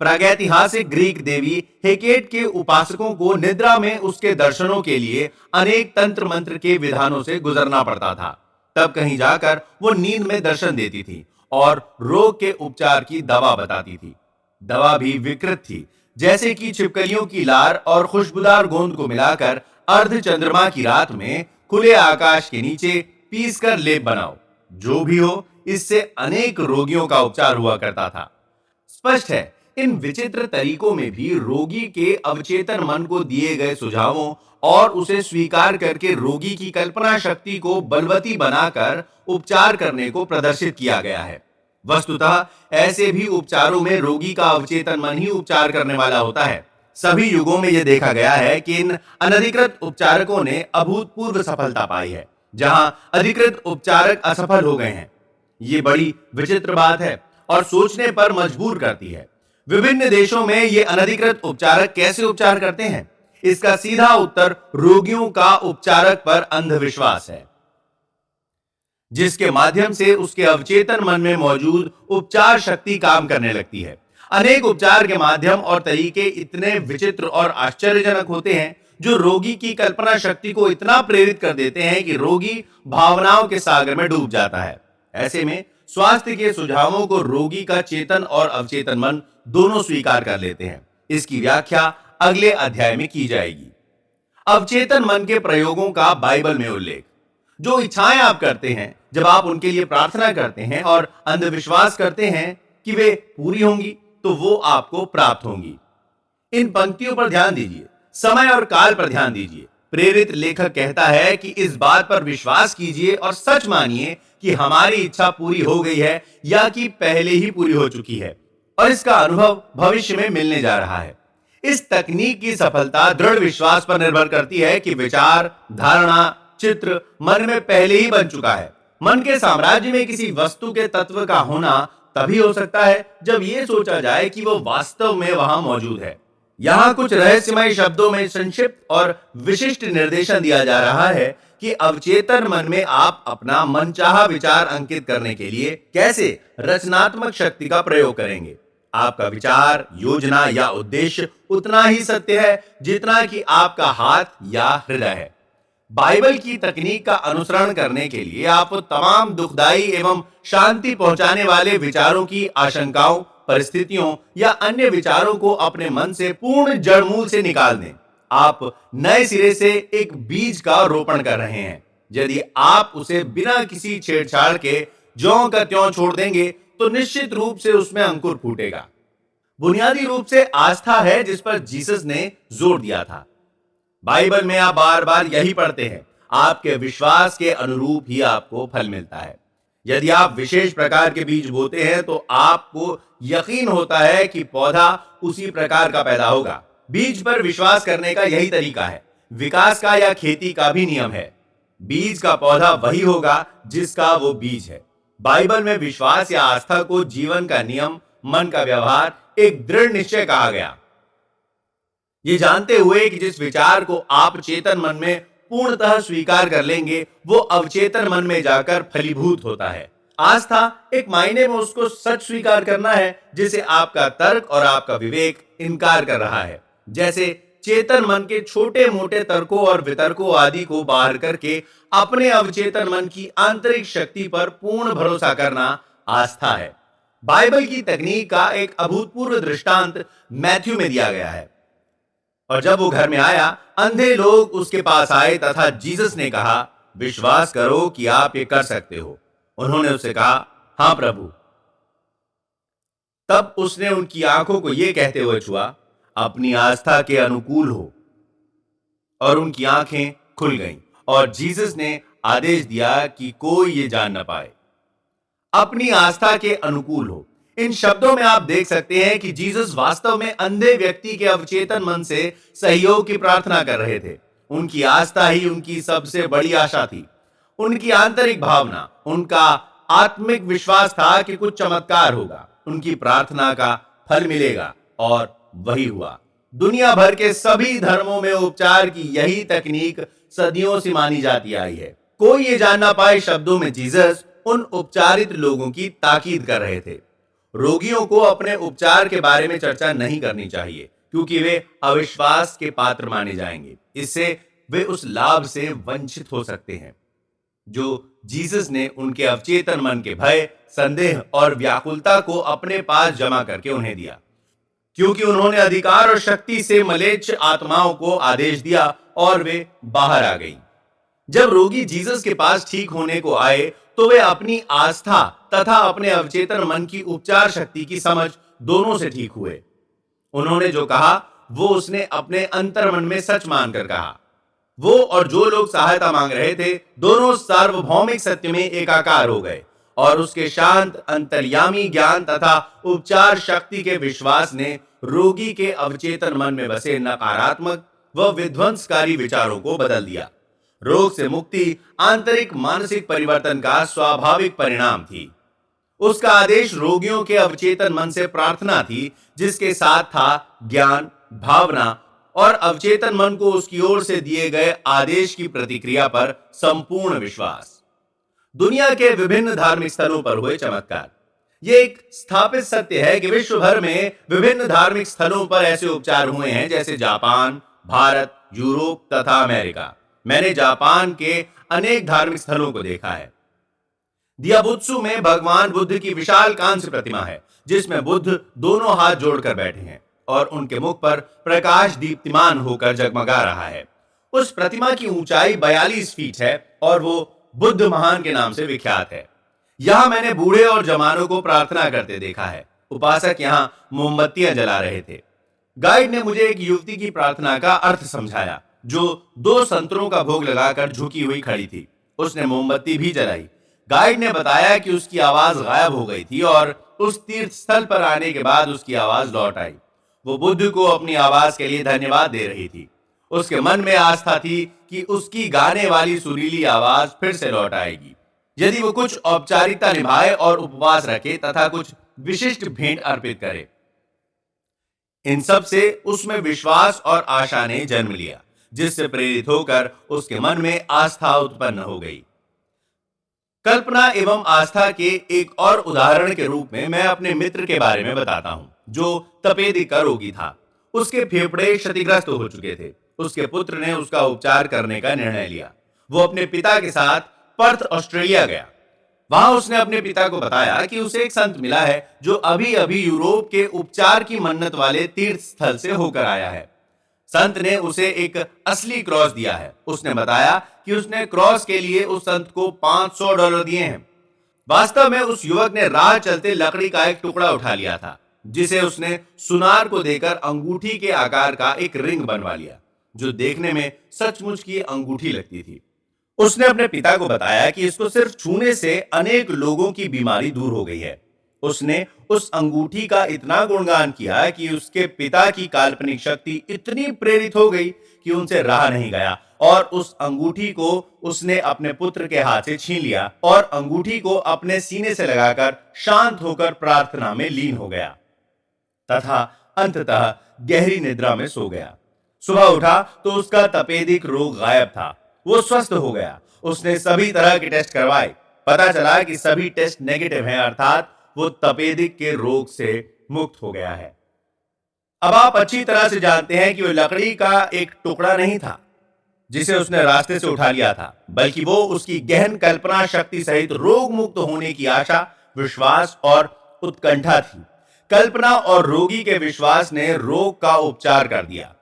प्रागैतिहासिक ग्रीक देवी हेकेट के उपासकों को निद्रा में उसके दर्शनों के लिए अनेक तंत्र मंत्र के विधानों से गुजरना पड़ता था। तब कहीं जाकर वो नींद में दर्शन देती थी और रोग के उपचार की दवा बताती थी। दवा भी विकृत थी, जैसे कि छिपकलियों की लार और खुशबूदार गोंद को मिलाकर अर्ध चंद्रमा की रात में खुले आकाश के नीचे पीसकर लेप बनाओ। जो भी हो, इससे अनेक रोगियों का उपचार हुआ करता था। स्पष्ट है, इन विचित्र तरीकों में भी रोगी के अवचेतन मन को दिए गए सुझावों और उसे स्वीकार करके रोगी की कल्पना शक्ति को बलवती बनाकर उपचार करने को प्रदर्शित किया गया है। वस्तुतः ऐसे भी उपचारों में रोगी का अवचेतन मन ही उपचार करने वाला होता है। सभी युगों में यह देखा गया है कि इन अनधिकृत उपचारकों ने अभूतपूर्व सफलता पाई है, जहां अधिकृत उपचारक असफल हो गए हैं। ये बड़ी विचित्र बात है और सोचने पर मजबूर करती है। विभिन्न देशों में ये अनधिकृत उपचारक कैसे उपचार करते हैं? इसका सीधा उत्तर रोगियों का उपचारक पर अंधविश्वास है, जिसके माध्यम से उसके अवचेतन मन में मौजूद उपचार शक्ति काम करने लगती है। अनेक उपचार के माध्यम और तरीके इतने विचित्र और आश्चर्यजनक होते हैं जो रोगी की कल्पना शक्ति को इतना प्रेरित कर देते हैं कि रोगी भावनाओं के सागर में डूब जाता है। ऐसे में स्वास्थ्य के सुझावों को रोगी का चेतन और अवचेतन मन दोनों स्वीकार कर लेते हैं। इसकी व्याख्या अगले अध्याय में की जाएगी। अवचेतन मन के प्रयोगों का बाइबल में उल्लेख। जो इच्छाएं आप करते हैं, जब आप उनके लिए प्रार्थना करते हैं और अंधविश्वास करते हैं कि वे पूरी होंगी, तो वो आपको प्राप्त होंगी। इन पंक्तियों पर ध्यान दीजिए, समय और काल पर ध्यान दीजिए। प्रेरित लेखक कहता है कि इस बात पर विश्वास कीजिए और सच मानिए कि हमारी इच्छा पूरी हो गई है या कि पहले ही पूरी हो चुकी है और इसका अनुभव भविष्य में मिलने जा रहा है। इस तकनीक की सफलता दृढ़ विश्वास पर निर्भर करती है कि विचार, धारणा, चित्र मन में पहले ही बन चुका है। मन के साम्राज्य में किसी वस्तु के तत्व का होना तभी हो सकता है जब यह सोचा जाए कि वो वास्तव में वहां मौजूद है। यहां कुछ रहस्यमय शब्दों में संक्षिप्त और विशिष्ट निर्देशन दिया जा रहा है कि अवचेतन मन में आप अपना मनचाहा विचार अंकित करने के लिए कैसे रचनात्मक शक्ति का प्रयोग करेंगे। आपका विचार, योजना या उद्देश्य उतना ही सत्य है जितना कि आपका हाथ या हृदय है। बाइबल की तकनीक का अनुसरण करने के लिए आप तमाम दुखदाई एवं शांति पहुंचाने वाले विचारों की आशंकाओं, परिस्थितियों या अन्य विचारों को अपने मन से पूर्ण जड़ मूल से निकाल दें। आप नए सिरे से एक बीज का रोपण कर रहे हैं। यदि आप उसे बिना किसी छेड़छाड़ के ज्यों का त्यों छोड़ देंगे तो निश्चित रूप से उसमें अंकुर फूटेगा। बुनियादी रूप से आस्था है जिस पर जीसस ने जोर दिया था। बाइबल में आप बार बार यही पढ़ते हैं, आपके विश्वास के अनुरूप ही आपको फल मिलता है। यदि आप विशेष प्रकार के बीज बोते हैं तो आपको यकीन होता है कि पौधा उसी प्रकार का पैदा होगा। बीज पर विश्वास करने का यही तरीका है। विकास का या खेती का भी नियम है। बीज का पौधा वही होगा जिसका वो बीज है। बाइबल में विश्वास या आस्था को जीवन का नियम, मन का व्यवहार, एक दृढ़ निश्चय कहा गया। ये जानते हुए कि जिस विचार को आप चेतन मन में पूर्णतः स्वीकार कर लेंगे वो अवचेतन मन में जाकर फलीभूत होता है। आस्था एक मायने में उसको सच स्वीकार करना है जिसे आपका तर्क और आपका विवेक इनकार कर रहा है। जैसे चेतन मन के छोटे मोटे तर्कों और वितर्कों आदि को बाहर करके अपने अवचेतन मन की आंतरिक शक्ति पर पूर्ण भरोसा करना आस्था है। बाइबल की तकनीक का एक अभूतपूर्व दृष्टांत मैथ्यू में दिया गया है। और जब वो घर में आया, अंधे लोग उसके पास आए तथा जीसस ने कहा, विश्वास करो कि आप ये कर सकते हो। उन्होंने उससे कहा, हां प्रभु। तब उसने उनकी आंखों को यह कहते हुए छुआ, अपनी आस्था के अनुकूल हो। और उनकी आंखें खुल गईं और जीसस ने आदेश दिया कि कोई ये जान न पाए। अपनी आस्था के अनुकूल हो। इन शब्दों में आप देख सकते हैं कि जीसस वास्तव में अंधे व्यक्ति के अवचेतन मन से सहयोग की प्रार्थना कर रहे थे। उनकी आस्था ही उनकी सबसे बड़ी आशा थी। उनकी आंतरिक भावना, उनका आत्मिक विश्वास था कि कुछ चमत्कार होगा, उनकी प्रार्थना का फल मिलेगा, और वही हुआ। दुनिया भर के सभी धर्मों में उपचार की यही तकनीक सदियों से मानी जाती आई है। कोई ये जान ना पाए शब्दों में जीसस उन उपचारित लोगों की ताकीद कर रहे थे। रोगियों को अपने उपचार के बारे में चर्चा नहीं करनी चाहिए, क्योंकि वे अविश्वास के पात्र माने जाएंगे। इससे वे उस लाभ से वंचित हो सकते हैं जो जीसस ने उनके अवचेतन मन के भय, संदेह और व्याकुलता को अपने पास जमा करके उन्हें दिया, क्योंकि उन्होंने अधिकार और शक्ति से मलेच्छ आत्माओं को आदेश दिया और वे बाहर आ गई। जब रोगी जीसस के पास ठीक होने को आए तो वे अपनी आस्था तथा अपने अवचेतन मन की उपचार शक्ति की समझ दोनों से ठीक हुए। उन्होंने जो कहा वो उसने अपने अंतर्मन में सच मानकर कहा। वो और जो लोग सहायता मांग रहे थे दोनों सार्वभौमिक सत्य में एकाकार हो गए, और उसके शांत अंतर्यामी ज्ञान तथा उपचार शक्ति के विश्वास ने रोगी के अवचेतन मन में बसे नकारात्मक व विध्वंसकारी विचारों को बदल दिया। रोग से मुक्ति आंतरिक मानसिक परिवर्तन का स्वाभाविक परिणाम थी। उसका आदेश रोगियों के अवचेतन मन से प्रार्थना थी, जिसके साथ था ज्ञान, भावना और अवचेतन मन को उसकी ओर से दिए गए आदेश की प्रतिक्रिया पर संपूर्ण विश्वास। दुनिया के विभिन्न धार्मिक स्थलों पर हुए चमत्कार। यह एक स्थापित सत्य है कि विश्व भर में विभिन्न धार्मिक स्थलों पर ऐसे उपचार हुए हैं, जैसे जापान, भारत, यूरोप तथा अमेरिका। मैंने जापान के अनेक धार्मिक स्थलों को देखा है। दियाबुत्सु में भगवान बुद्ध की विशाल कांस्य प्रतिमा है, जिसमें बुद्ध दोनों हाथ जोड़कर बैठे हैं और उनके मुख पर प्रकाश दीप्तिमान होकर जगमगा रहा है। उस प्रतिमा की ऊंचाई 42 फीट है और वो बुद्ध महान के नाम से विख्यात है। यहां मैंने बूढ़े और जवानों को प्रार्थना करते देखा है। उपासक यहां मोमबत्तियां जला रहे थे। गाइड ने मुझे एक युवती की प्रार्थना का अर्थ समझाया, जो 2 संतरों का भोग लगाकर झुकी हुई खड़ी थी। उसने मोमबत्ती भी जलाई। गाइड ने बताया कि उसकी आवाज गायब हो गई थी और उस तीर्थ स्थल पर आने के बाद उसकी आवाज लौट आई। वो बुद्ध को अपनी आवाज के लिए धन्यवाद दे रही थी। उसके मन में आस्था थी कि उसकी गाने वाली सुरीली आवाज फिर से लौट आएगी यदि वो कुछ औपचारिकता निभाए और उपवास रखे तथा कुछ विशिष्ट भेंट अर्पित करे। इन सब से उसमें विश्वास और आशा ने जन्म लिया, जिससे प्रेरित होकर उसके मन में आस्था उत्पन्न हो गई। कल्पना एवं आस्था के एक और उदाहरण के रूप में मैं अपने मित्र के बारे में बताता हूं, जो तपेदिक का रोगी था। उसके फेफड़े क्षतिग्रस्त हो चुके थे। उसके पुत्र ने उसका उपचार करने का निर्णय लिया। वो अपने पिता के साथ पर्थ, ऑस्ट्रेलिया गया। वहां उसने अपने पिता को बताया कि उसे एक संत मिला है जो अभी अभी यूरोप के उपचार की मन्नत वाले तीर्थ स्थल से होकर आया है। संत ने उसे एक असली क्रॉस दिया है। उसने बताया कि उसने क्रॉस के लिए उस संत को $500 दिए हैं। वास्तव में उस युवक ने राह चलते लकड़ी का एक टुकड़ा उठा लिया था, जिसे उसने सुनार को देकर अंगूठी के आकार का एक रिंग बनवा लिया, जो देखने में सचमुच की अंगूठी लगती थी। उसने अपने पिता को बताया कि इसको सिर्फ छूने से अनेक लोगों की बीमारी दूर हो गई है। उसने उस अंगूठी का इतना गुणगान किया कि उसके पिता की काल्पनिक शक्ति इतनी प्रेरित हो गई कि उनसे रहा नहीं गया, और उस अंगूठी को उसने अपने पुत्र के हाथ से छीन लिया और अंगूठी को अपने सीने से लगाकर शांत होकर प्रार्थना में लीन हो गया तथा अंततः गहरी निद्रा में सो गया। सुबह उठा तो उसका तपेदिक रोग गायब था। वो स्वस्थ हो गया। उसने सभी तरह के टेस्ट करवाए। पता चला कि सभी टेस्ट नेगेटिव हैं, अर्थात वो तपेदिक के रोग से मुक्त हो गया है। अब आप अच्छी तरह से जानते हैं कि वो लकड़ी का एक टुकड़ा नहीं था जिसे उसने रास्ते से उठा लिया था, बल्कि वो उसकी गहन कल्पना शक्ति सहित रोग मुक्त होने की आशा, विश्वास और उत्कंठा थी। कल्पना और रोगी के विश्वास ने रोग का उपचार कर दिया।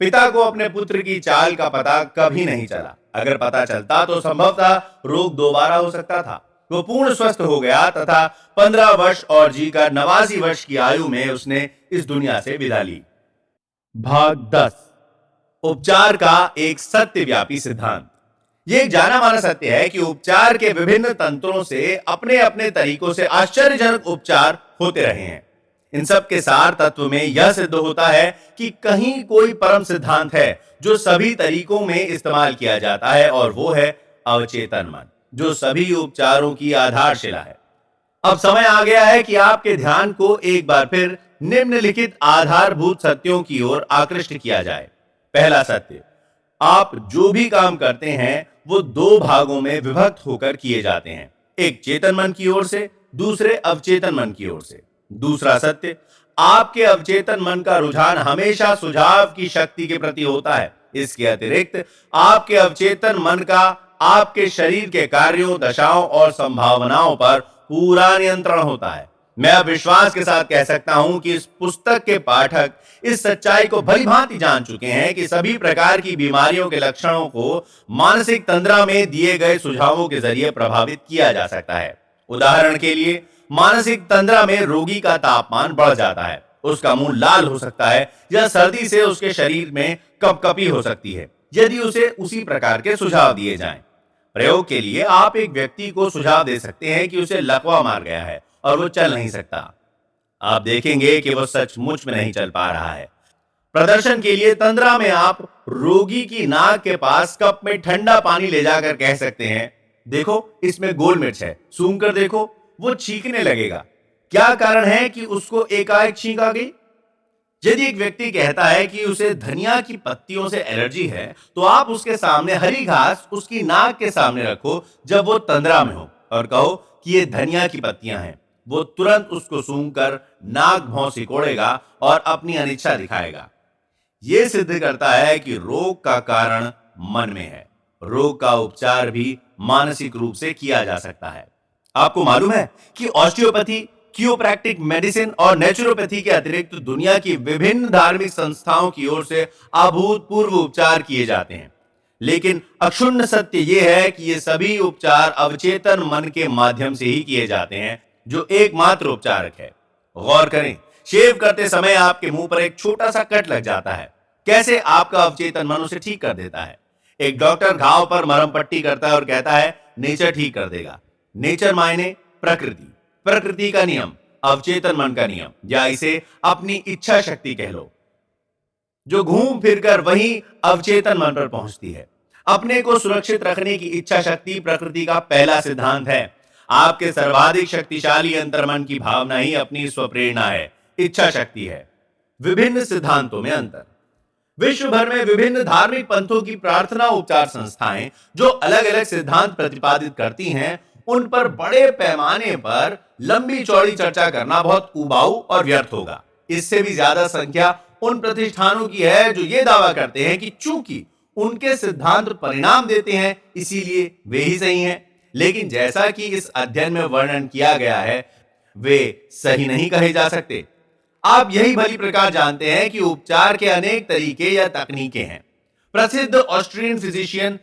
पिता को अपने पुत्र की चाल का पता कभी नहीं चला। अगर पता चलता तो संभवतः रोग दोबारा हो सकता था। वो पूर्ण स्वस्थ हो गया तथा 15 वर्ष और जीकर 89 वर्ष की आयु में उसने इस दुनिया से विदा ली। भाग 10, उपचार का एक सत्यव्यापी सिद्धांत। यह एक जाना माना सत्य है कि उपचार के विभिन्न तंत्रों से अपने अपने तरीकों से आश्चर्यजनक उपचार होते रहे हैं। इन सब के सार तत्व में यह सिद्ध होता है कि कहीं कोई परम सिद्धांत है जो सभी तरीकों में इस्तेमाल किया जाता है, और वो है अवचेतन मन, जो सभी उपचारों की आधारशिला है। अब समय आ गया है कि आपके ध्यान को एक बार फिर निम्नलिखित आधारभूत सत्यों की ओर आकृष्ट किया जाए। पहला सत्य, आप जो भी काम करते हैं वो दो भागों में विभक्त होकर किए जाते हैं, एक चेतन मन की ओर से, दूसरे अवचेतन मन की ओर से। दूसरा सत्य, आपके अवचेतन मन का रुझान हमेशा सुझाव की शक्ति के प्रति होता है। इसके अतिरिक्त आपके अवचेतन मन का आपके शरीर के कार्यों, दशाओं और संभावनाओं पर पूरा नियंत्रण होता है। मैं अब विश्वास के साथ कह सकता हूं कि इस पुस्तक के पाठक इस सच्चाई को भली भांति जान चुके हैं कि सभी प्रकार की बीमारियों के लक्षणों को मानसिक तंद्रा में दिए गए सुझावों के जरिए प्रभावित किया जा सकता है। उदाहरण के लिए, मानसिक तंद्रा में रोगी का तापमान बढ़ जाता है, उसका मुंह लाल हो सकता है या सर्दी से उसके शरीर में कपकपी हो सकती है, यदि उसे उसी प्रकार के सुझाव दिए जाएं। प्रयोग के लिए आप एक व्यक्ति को सुझाव दे सकते हैं कि उसे लकवा मार गया है और वो चल नहीं सकता। आप देखेंगे कि वो सचमुच में नहीं चल पा रहा है। प्रदर्शन के लिए तंद्रा में आप रोगी की नाक के पास कप में ठंडा पानी ले जाकर कह सकते हैं, देखो इसमें गोल मिर्च है, सूंघ कर देखो। वो छींकने लगेगा। क्या कारण है कि उसको एकाएक छींक आ गई? यदि एक व्यक्ति कहता है कि उसे धनिया की पत्तियों से एलर्जी है, तो आप उसके सामने हरी घास उसकी नाक के सामने रखो जब वो तंद्रा में हो और कहो कि ये धनिया की पत्तियां हैं। वो तुरंत उसको सूंघकर नाक भौं सिकोड़ेगा और अपनी अनिच्छा दिखाएगा। ये सिद्ध करता है कि रोग का कारण मन में है। रोग का उपचार भी मानसिक रूप से किया जा सकता है। आपको मालूम है कि ऑस्टियोपैथी, कियोप्रैक्टिक मेडिसिन और नेचुरोपैथी के अतिरिक्त दुनिया की विभिन्न धार्मिक संस्थाओं की ओर से अभूतपूर्व उपचार किए जाते हैं, लेकिन अक्षुण्ण सत्य यह है कि ये सभी उपचार अवचेतन मन के माध्यम से ही किए जाते हैं, जो एकमात्र उपचारक है। गौर करें, शेव करते समय आपके मुंह पर एक छोटा सा कट लग जाता है, कैसे आपका अवचेतन मन उसे ठीक कर देता है। एक डॉक्टर घाव पर मरहम पट्टी करता है और कहता है नेचर ठीक कर देगा। नेचर मायने प्रकृति, प्रकृति का नियम, अवचेतन मन का नियम, या इसे अपनी इच्छा शक्ति कह लो, जो घूम फिरकर वही अवचेतन मन पर पहुंचती है। अपने को सुरक्षित रखने की इच्छा शक्ति प्रकृति का पहला सिद्धांत है। आपके सर्वाधिक शक्तिशाली अंतर्मन की भावना ही अपनी स्वप्रेरणा है, इच्छा शक्ति है। विभिन्न सिद्धांतों में अंतर। विश्व भर में विभिन्न धार्मिक पंथों की प्रार्थना उपचार संस्थाएं जो अलग अलग सिद्धांत प्रतिपादित करती हैं, उन पर बड़े पैमाने पर लंबी चौड़ी चर्चा करना बहुत उबाऊ और व्यर्थ होगा। इससे भी ज्यादा संख्या उन प्रतिष्ठानों की है जो ये दावा करते हैं कि चूंकि उनके सिद्धांत परिणाम देते हैं, इसीलिए वे ही सही हैं। लेकिन जैसा कि इस अध्ययन में वर्णन किया गया है, वे सही नहीं कहे जा सकते। आप यही भली प्रकार जानते हैं कि उपचार के अनेक तरीके या तकनीकें हैं। प्रसिद्ध ऑस्ट्रियन फिजिशियन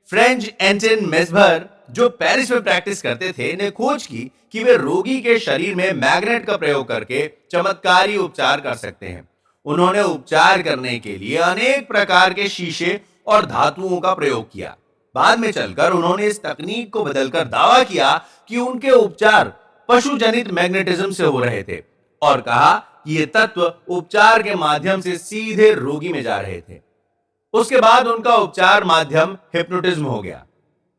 फ्रेंच एंटन मेस्बर, जो पेरिस में प्रैक्टिस करते थे, ने खोज की कि वे रोगी के शरीर में मैग्नेट का प्रयोग करके चमत्कारी उपचार कर सकते हैं। उन्होंने उपचार करने के लिए अनेक प्रकार के शीशे और धातुओं का प्रयोग किया। बाद में चलकर उन्होंने इस तकनीक को बदलकर दावा किया कि उनके उपचार पशु जनित मैग्नेटिज्म से हो रहे थे और कहा कि ये तत्व उपचार के माध्यम से सीधे रोगी में जा रहे थे। उसके बाद उनका उपचार माध्यम हिप्नोटिज्म हो गया,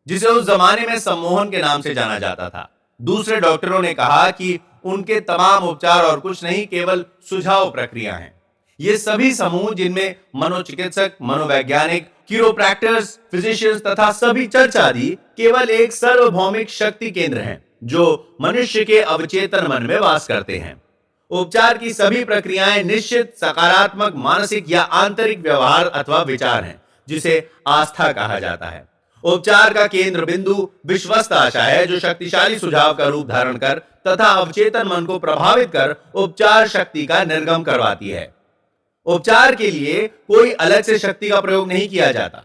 जिसे उस जमाने में सम्मोहन के नाम से जाना जाता था। दूसरे डॉक्टरों ने कहा कि उनके तमाम उपचार और कुछ नहीं, केवल सुझाव प्रक्रिया हैं। ये सभी समूह, जिनमें मनोचिकित्सक, मनोवैज्ञानिक, कीरोप्रैक्टर्स, फिजिशियंस तथा सभी चर्च आदि, केवल एक सार्वभौमिक शक्ति केंद्र हैं जो मनुष्य के अवचेतन मन में वास करते हैं। उपचार की सभी प्रक्रियाएं निश्चित सकारात्मक मानसिक या आंतरिक व्यवहार अथवा विचार हैं, जिसे आस्था कहा जाता है। उपचार का केंद्र बिंदु विश्वस्त आशा है, जो शक्तिशाली सुझाव का रूप धारण कर तथा अवचेतन मन को प्रभावित कर उपचार शक्ति का निर्गम करवाती है। उपचार के लिए कोई अलग से शक्ति का प्रयोग नहीं किया जाता।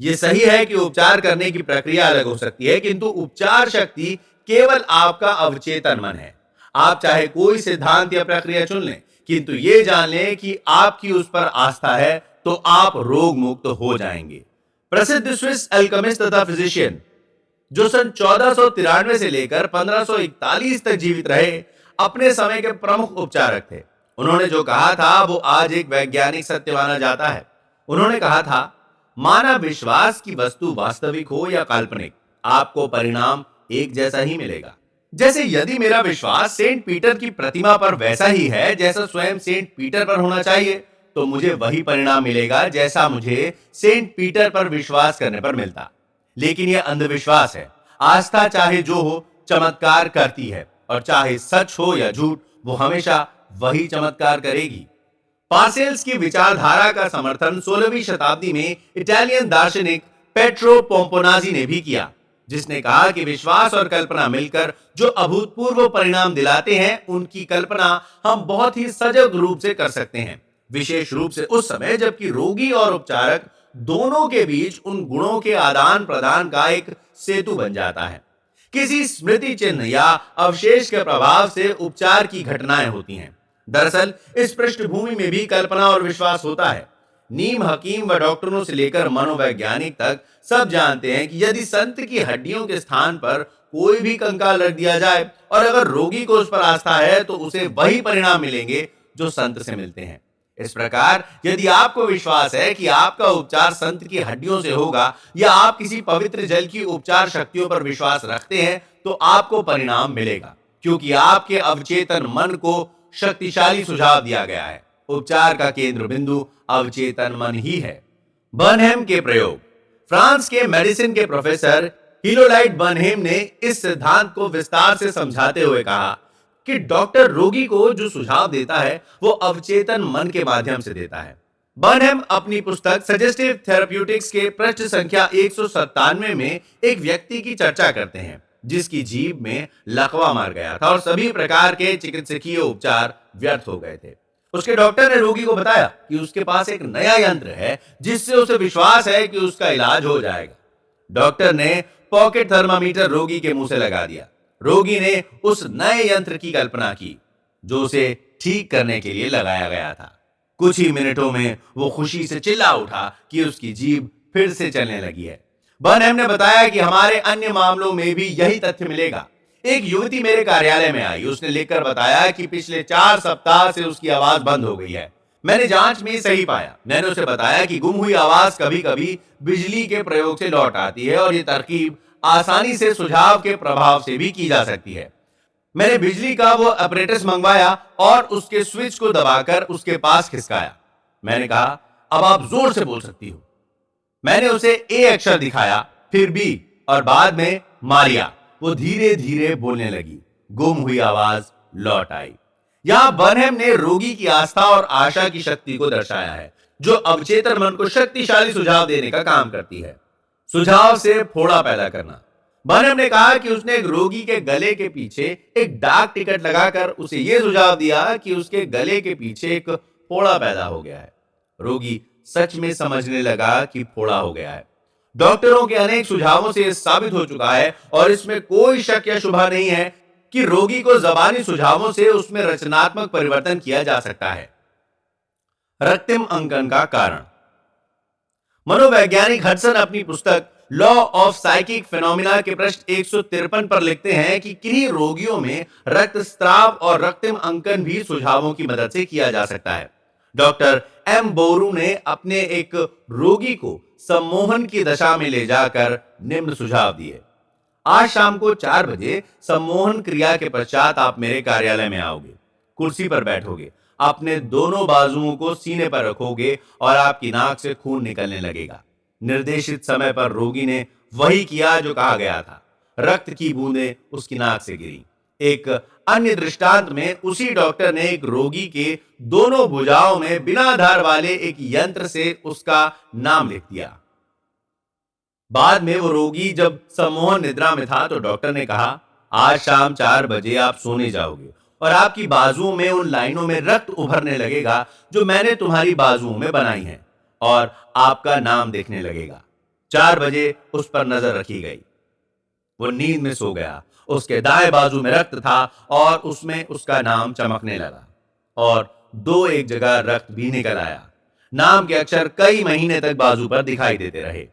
यह सही है कि उपचार करने की प्रक्रिया अलग हो सकती है, किंतु उपचार शक्ति केवल आपका अवचेतन मन है। आप चाहे कोई सिद्धांत या प्रक्रिया चुन लें, किंतु ये जान लें कि आपकी उस पर आस्था है तो आप रोग मुक्त हो जाएंगे। प्रसिद्ध स्विस अल्केमिस्ट तथा फिजिशियन, जो सन 1493 से लेकर 1541 तक जीवित रहे, अपने समय के प्रमुख उपचारक थे। उन्होंने जो कहा था वो आज एक वैज्ञानिक सत्य माना जाता है। उन्होंने कहा था, माना विश्वास की वस्तु वास्तविक हो या काल्पनिक, आपको परिणाम एक जैसा ही मिलेगा। जैसे यदि मेरा विश्वास सेंट पीटर की प्रतिमा पर वैसा ही है जैसा स्वयं सेंट पीटर पर होना चाहिए, तो मुझे वही परिणाम मिलेगा जैसा मुझे सेंट पीटर पर विश्वास करने पर मिलता। लेकिन यह अंधविश्वास है। आस्था चाहे जो हो चमत्कार करती है, और चाहे सच हो या झूठ वो हमेशा वही चमत्कार करेगी। पार्सेल्स की विचारधारा का समर्थन 16वीं शताब्दी में इटालियन दार्शनिक पेट्रो पोम्पोनाजी ने भी किया, जिसने कहा कि विश्वास और कल्पना मिलकर जो अभूतपूर्व परिणाम दिलाते हैं, उनकी कल्पना हम बहुत ही सजग रूप से कर सकते हैं, विशेष रूप से उस समय जबकि रोगी और उपचारक दोनों के बीच उन गुणों के आदान प्रदान का एक सेतु बन जाता है। किसी स्मृति चिन्ह या अवशेष के प्रभाव से उपचार की घटनाएं होती हैं। दरअसल इस पृष्ठभूमि में भी कल्पना और विश्वास होता है। नीम हकीम व डॉक्टरों से लेकर मनोवैज्ञानिक तक सब जानते हैं कि यदि संत की हड्डियों के स्थान पर कोई भी कंकाल रख दिया जाए और अगर रोगी को उस पर आस्था है तो उसे वही परिणाम मिलेंगे जो संत से मिलते हैं। इस प्रकार यदि आपको विश्वास है कि आपका उपचार संत की हड्डियों से होगा या आप किसी पवित्र जल की उपचार शक्तियों पर विश्वास रखते हैं, तो आपको परिणाम मिलेगा, क्योंकि आपके अवचेतन मन को शक्तिशाली सुझाव दिया गया है। उपचार का केंद्र बिंदु अवचेतन मन ही है। बर्नहेम के प्रयोग। फ्रांस के मेडिसिन के प्रोफेसर हिलोलाइट बर्नहेम ने इस सिद्धांत को विस्तार से समझाते हुए कहा कि डॉक्टर रोगी को जो सुझाव देता है वो अवचेतन मन के माध्यम से देता है। बर्नहेम अपनी पुस्तक सजेस्टिव थेरेप्यूटिक्स के पृष्ठ संख्या 197 में एक व्यक्ति की चर्चा करते हैं जिसकी जीभ में लकवा मार गया था और सभी प्रकार के चिकित्सकीय उपचार व्यर्थ हो गए थे। उसके डॉक्टर ने रोगी को बताया कि उसके पास एक नया यंत्र है जिससे उसे विश्वास है कि उसका इलाज हो जाएगा। डॉक्टर ने पॉकेट थर्मामीटर रोगी के मुंह से लगा दिया। रोगी ने उस नए यंत्र की कल्पना की जो उसे ठीक करने के लिए लगाया गया था। कुछ ही मिनटों में वो खुशी से चिल्ला उठा कि उसकी जीभ फिर से चलने लगी है। बर्नहेम ने बताया कि हमारे अन्य मामलों में भी यही तथ्य मिलेगा। एक युवती मेरे कार्यालय में आई। उसने लिखकर बताया कि पिछले 4 सप्ताह से उसकी आवाज बंद हो गई है। मैंने जांच में सही पाया। मैंने उसे बताया कि गुम हुई आवाज कभी-कभी बिजली के प्रयोग से लौट आती है और ये तरकीब आसानी से सुझाव के प्रभाव से भी की जा सकती है। मैंने बिजली का वो अपरेटस मंगवाया और उसके स्विच को दबाकर उसके पास खिसकाया। मैंने कहा, अब आप जोर से बोल सकती हो। मैंने उसे ए अक्षर दिखाया, फिर बी और बाद में मारिया। वो धीरे धीरे बोलने लगी। गुम हुई आवाज लौट आई। यहां बर्नहेम ने रोगी की आस्था और आशा की शक्ति को दर्शाया है जो अवचेतन मन को शक्तिशाली सुझाव देने का काम करती है। सुझाव से फोड़ा पैदा करना। बर्नहेम ने कहा कि उसने एक रोगी के गले के पीछे एक डाक टिकट लगाकर उसे यह सुझाव दिया कि उसके गले के पीछे एक फोड़ा पैदा हो गया है। रोगी सच में समझने लगा कि फोड़ा हो गया है। डॉक्टरों के अनेक सुझावों से यह साबित हो चुका है और इसमें कोई शक या शुभा नहीं है कि रोगी को जबानी सुझावों से उसमें रचनात्मक परिवर्तन किया जा सकता है। रक्तिम अंकन का कारण। मनोवैज्ञानिक हडसन अपनी पुस्तक लॉ ऑफ साइकिक फिनोमिना के पृष्ठ 153 पर लिखते हैं कि किन्हीं रोगियों में रक्तस्राव और रक्तिम अंकन भी सुझावों की मदद से किया जा सकता है। डॉक्टर एम बोरू ने अपने एक रोगी को सम्मोहन की दशा में ले जाकर निम्न सुझाव दिए। आज शाम को 4 बजे सम्मोहन क्रिया के पश्चात आप मेरे कार्यालय में आओगे। कुर्सी पर बैठोगे, अपने दोनों बाजुओं को सीने पर रखोगे और आपकी नाक से खून निकलने लगेगा। निर्देशित समय पर रोगी ने वही किया जो कहा गया था। रक्त की बूंदें उसकी नाक से गिरी। एक अन्य दृष्टांत में उसी डॉक्टर ने एक रोगी के दोनों भुजाओं में बिना धार वाले एक यंत्र से उसका नाम लिख दिया। बाद में वो रोगी जब सम्मोहन निद्रा में था तो डॉक्टर ने कहा, आज शाम 4 बजे आप सोने जाओगे और आपकी बाजुओं में उन लाइनों में रक्त उभरने लगेगा जो मैंने तुम्हारी बाजुओं में बनाई हैं और आपका नाम देखने लगेगा। 4 बजे उस पर नजर रखी गई। वो नींद में सो गया। उसके दाएं बाजू में रक्त था और उसमें उसका नाम चमकने लगा और 2 एक जगह रक्त भी निकल आया। नाम के अक्षर कई महीने तक बाजू पर दिखाई देते रहे।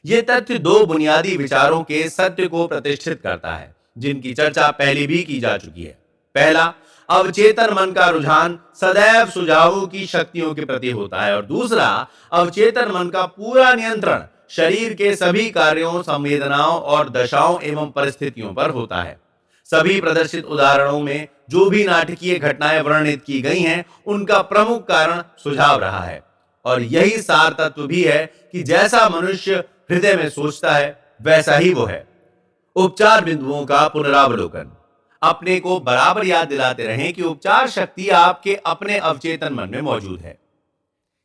ये तथ्य 2 बुनियादी विचारों के सत्य को प्रतिष्ठित करता है जिनकी चर्चा पहले भी की जा चुकी है। पहला, अवचेतन मन का रुझान सदैव सुझावों की शक्तियों के प्रति होता है और दूसरा, अवचेतन मन का पूरा नियंत्रण शरीर के सभी कार्यों, संवेदनाओं और दशाओं एवं परिस्थितियों पर होता है। सभी प्रदर्शित उदाहरणों में जो भी नाटकीय घटनाएं वर्णित की गई हैं, उनका प्रमुख कारण सुझाव रहा है। और यही सार तत्व भी है कि जैसा मनुष्य हृदय में सोचता है वैसा ही वो है। उपचार बिंदुओं का पुनरावलोकन। अपने को बराबर याद दिलाते रहें कि उपचार शक्ति आपके अपने अवचेतन मन में मौजूद है।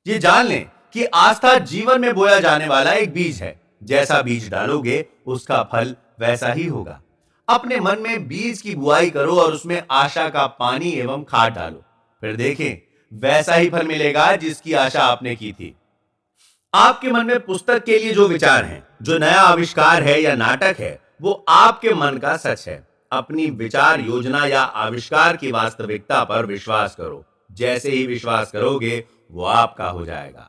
ये जान लें कि आस्था जीवन में बोया जाने वाला एक बीज है। जैसा बीज डालोगे उसका फल वैसा ही होगा। अपने मन में बीज की बुआई करो और उसमें आशा का पानी एवं खाद डालो, फिर देखें वैसा ही फल मिलेगा जिसकी आशा आपने की थी। आपके मन में पुस्तक के लिए जो विचार हैं, जो नया आविष्कार है या नाटक है, वो आपके मन का सच है। अपनी विचार योजना या आविष्कार की वास्तविकता पर विश्वास करो। जैसे ही विश्वास करोगे वो आपका हो जाएगा।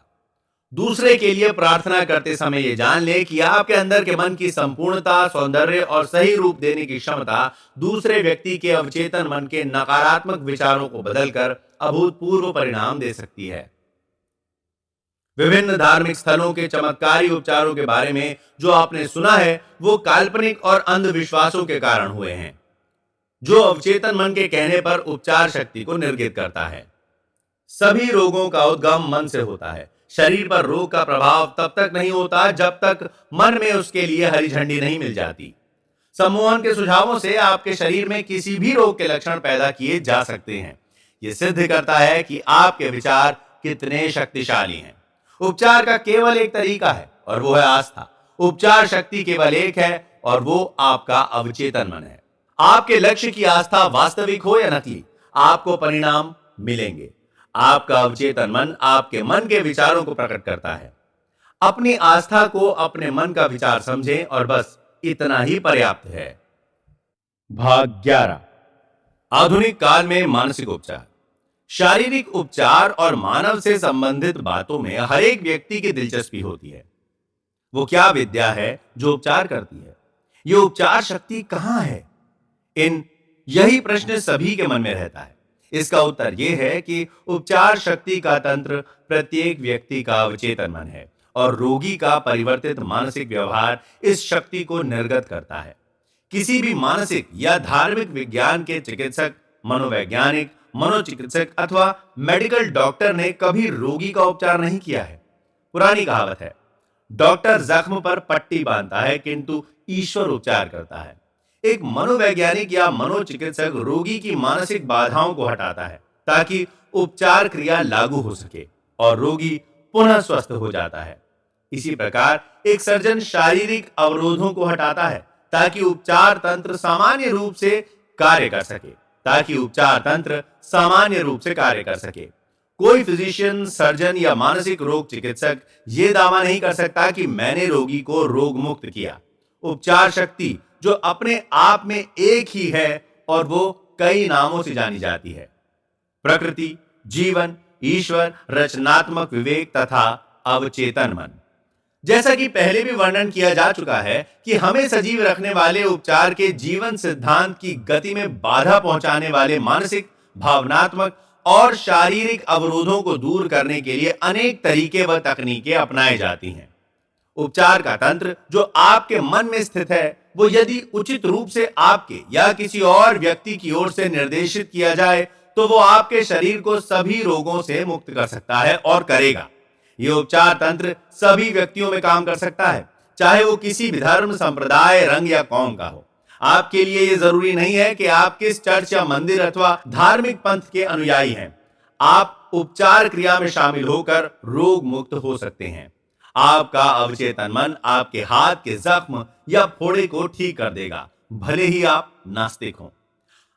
दूसरे के लिए प्रार्थना करते समय ये जान ले कि आपके अंदर के मन की संपूर्णता, सौंदर्य और सही रूप देने की क्षमता दूसरे व्यक्ति के अवचेतन मन के नकारात्मक विचारों को बदलकर अभूतपूर्व परिणाम दे सकती है। विभिन्न धार्मिक स्थलों के चमत्कारी उपचारों के बारे में जो आपने सुना है वो काल्पनिक और अंधविश्वासों के कारण हुए हैं, जो अवचेतन मन के कहने पर उपचार शक्ति को निर्गित करता है। सभी रोगों का उद्गम मन से होता है। शरीर पर रोग का प्रभाव तब तक नहीं होता जब तक मन में उसके लिए हरी झंडी नहीं मिल जाती। सम्मोहन के सुझावों से आपके शरीर में किसी भी रोग के लक्षण पैदा किए जा सकते हैं। यह सिद्ध करता है कि आपके विचार कितने शक्तिशाली हैं। उपचार का केवल एक तरीका है और वो है आस्था। उपचार शक्ति केवल एक है और वो आपका अवचेतन मन है। आपके लक्ष्य की आस्था वास्तविक हो या नकली, आपको परिणाम मिलेंगे। आपका अवचेतन मन आपके मन के विचारों को प्रकट करता है। अपनी आस्था को अपने मन का विचार समझें और बस इतना ही पर्याप्त है। भाग 11। आधुनिक काल में मानसिक उपचार। शारीरिक उपचार और मानव से संबंधित बातों में हर एक व्यक्ति की दिलचस्पी होती है। वो क्या विद्या है जो उपचार करती है? ये उपचार शक्ति कहां है? यही प्रश्न सभी के मन में रहता है। इसका उत्तर यह है कि उपचार शक्ति का तंत्र प्रत्येक व्यक्ति का अवचेतन मन है और रोगी का परिवर्तित मानसिक व्यवहार इस शक्ति को निर्गत करता है। किसी भी मानसिक या धार्मिक विज्ञान के चिकित्सक, मनोवैज्ञानिक, मनोचिकित्सक अथवा मेडिकल डॉक्टर ने कभी रोगी का उपचार नहीं किया है। पुरानी कहावत है, डॉक्टर जख्म पर पट्टी बांधता है किंतु ईश्वर उपचार करता है। एक मनोवैज्ञानिक या मनोचिकित्सक रोगी की मानसिक बाधाओं को हटाता है ताकि उपचार क्रिया लागू हो सके और रोगी पुनः स्वस्थ हो जाता है। इसी प्रकार एक सर्जन शारीरिक अवरोधों को हटाता है ताकि उपचार तंत्र सामान्य रूप से कार्य कर सके। कोई फिजिशियन, सर्जन या मानसिक रोग चिकित्सक ये दावा नहीं कर सकता कि मैंने रोगी को रोग मुक्त किया। उपचार शक्ति जो अपने आप में एक ही है और वो कई नामों से जानी जाती है: प्रकृति, जीवन, ईश्वर, रचनात्मक विवेक तथा अवचेतन मन। जैसा कि पहले भी वर्णन किया जा चुका है कि हमें सजीव रखने वाले उपचार के जीवन सिद्धांत की गति में बाधा पहुंचाने वाले मानसिक, भावनात्मक और शारीरिक अवरोधों को दूर करने के लिए अनेक तरीके व तकनीकें अपनाई जाती हैं। उपचार का तंत्र जो आपके मन में स्थित है वो यदि उचित रूप से आपके या किसी और व्यक्ति की ओर से निर्देशित किया जाए तो वो आपके शरीर को सभी रोगों से मुक्त कर सकता है और करेगा। ये उपचार तंत्र सभी व्यक्तियों में काम कर सकता है, चाहे वो किसी भी धर्म, संप्रदाय, रंग या कौम का हो। आपके लिए ये जरूरी नहीं है कि आप किस चर्च या मंदिर अथवा धार्मिक पंथ के अनुयायी हैं। आप उपचार क्रिया में शामिल होकर रोग मुक्त हो सकते हैं। आपका अवचेतन मन आपके हाथ के जख्म या फोड़े को ठीक कर देगा, भले ही आप नास्तिक हों।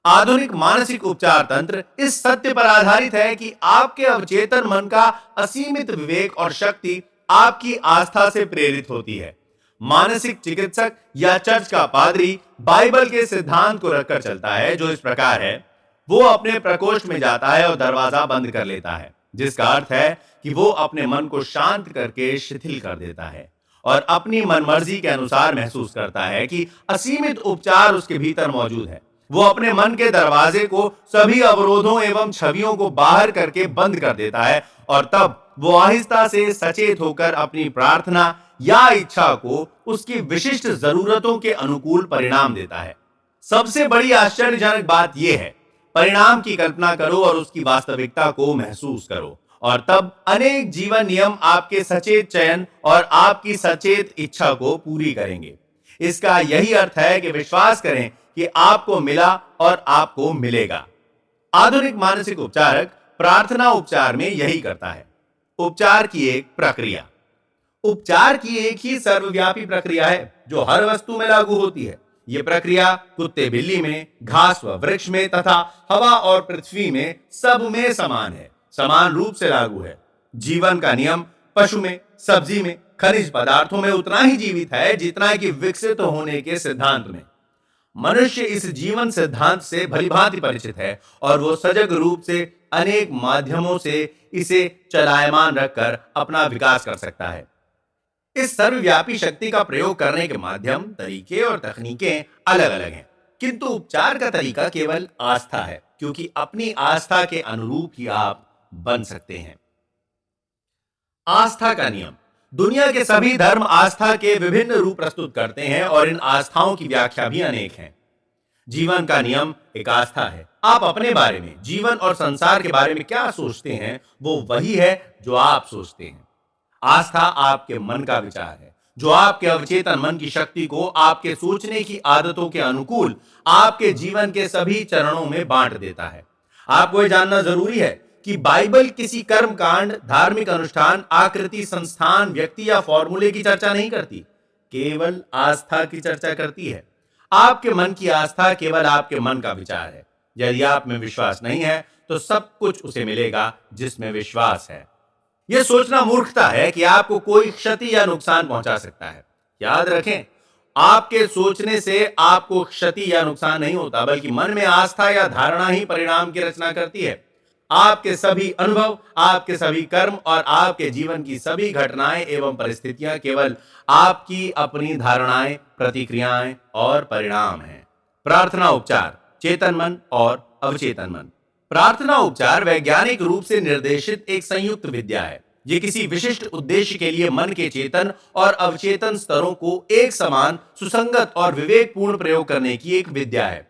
आधुनिक मानसिक उपचार तंत्र इस सत्य पर आधारित है कि आपके अवचेतन मन का असीमित विवेक और शक्ति आपकी आस्था से प्रेरित होती है। मानसिक चिकित्सक या चर्च का पादरी बाइबल के सिद्धांत को रखकर चलता है, जो इस प्रकार है: वो अपने प्रकोष्ठ में जाता है और दरवाजा बंद कर लेता है, जिसका अर्थ है कि वो अपने मन को शांत करके शिथिल कर देता है और अपनी मनमर्जी के अनुसार महसूस करता है कि असीमित उपचार उसके भीतर मौजूद है। वो अपने मन के दरवाजे को सभी अवरोधों एवं छवियों को बाहर करके बंद कर देता है और तब वो आहिस्ता से सचेत होकर अपनी प्रार्थना या इच्छा को उसकी विशिष्ट जरूरतों के अनुकूल परिणाम देता है। सबसे बड़ी आश्चर्यजनक बात यह है, परिणाम की कल्पना करो और उसकी वास्तविकता को महसूस करो, और तब अनेक जीवन नियम आपके सचेत चयन और आपकी सचेत इच्छा को पूरी करेंगे। इसका यही अर्थ है कि विश्वास करें कि आपको मिला और आपको मिलेगा। आधुनिक मानसिक उपचारक प्रार्थना उपचार में यही करता है। उपचार की एक प्रक्रिया। उपचार की एक ही सर्वव्यापी प्रक्रिया है जो हर वस्तु में लागू होती है। यह प्रक्रिया कुत्ते बिल्ली में, घास व वृक्ष में तथा हवा और पृथ्वी में सब में समान है, समान रूप से लागू है। जीवन का नियम पशु में, सब्जी में, खनिज पदार्थों में उतना ही जीवित है जितना कि विकसित होने के सिद्धांत में। मनुष्य इस जीवन सिद्धांत से भलीभांति परिचित है और वो सजग रूप से अनेक माध्यमों से इसे चलायमान रखकर अपना विकास कर सकता है। इस सर्वव्यापी शक्ति का प्रयोग करने के माध्यम, तरीके और तकनीकें अलग अलग हैं, किंतु उपचार का तरीका केवल आस्था है, क्योंकि अपनी आस्था के अनुरूप ही आप बन सकते हैं। आस्था का नियम। दुनिया के सभी धर्म आस्था के विभिन्न रूप प्रस्तुत करते हैं और इन आस्थाओं की व्याख्या भी अनेक है। जीवन का नियम एक आस्था है। आप अपने बारे में, जीवन और संसार के बारे में क्या सोचते हैं, वो वही है जो आप सोचते हैं। आस्था आपके मन का विचार है, जो आपके अवचेतन मन की शक्ति को आपके सोचने की आदतों के अनुकूल आपके जीवन के सभी चरणों में बांट देता है। आपको यह जानना जरूरी है कि बाइबल किसी कर्म कांड, धार्मिक अनुष्ठान, आकृति, संस्थान, व्यक्ति या फॉर्मूले की चर्चा नहीं करती, केवल आस्था की चर्चा करती है। आपके मन की आस्था केवल आपके मन का विचार है। यदि आप में विश्वास नहीं है तो सब कुछ उसे मिलेगा जिसमें विश्वास है। यह सोचना मूर्खता है कि आपको कोई क्षति या नुकसान पहुंचा सकता है। याद रखें, आपके सोचने से आपको क्षति या नुकसान नहीं होता, बल्कि मन में आस्था या धारणा ही परिणाम की रचना करती है। आपके सभी अनुभव, आपके सभी कर्म और आपके जीवन की सभी घटनाएं एवं परिस्थितियां केवल आपकी अपनी धारणाएं, प्रतिक्रियाएं और परिणाम हैं। प्रार्थना उपचार, चेतन मन और अवचेतन मन। प्रार्थना उपचार वैज्ञानिक रूप से निर्देशित एक संयुक्त विद्या है। ये किसी विशिष्ट उद्देश्य के लिए मन के चेतन और अवचेतन स्तरों को एक समान, सुसंगत और विवेकपूर्ण प्रयोग करने की एक विद्या है।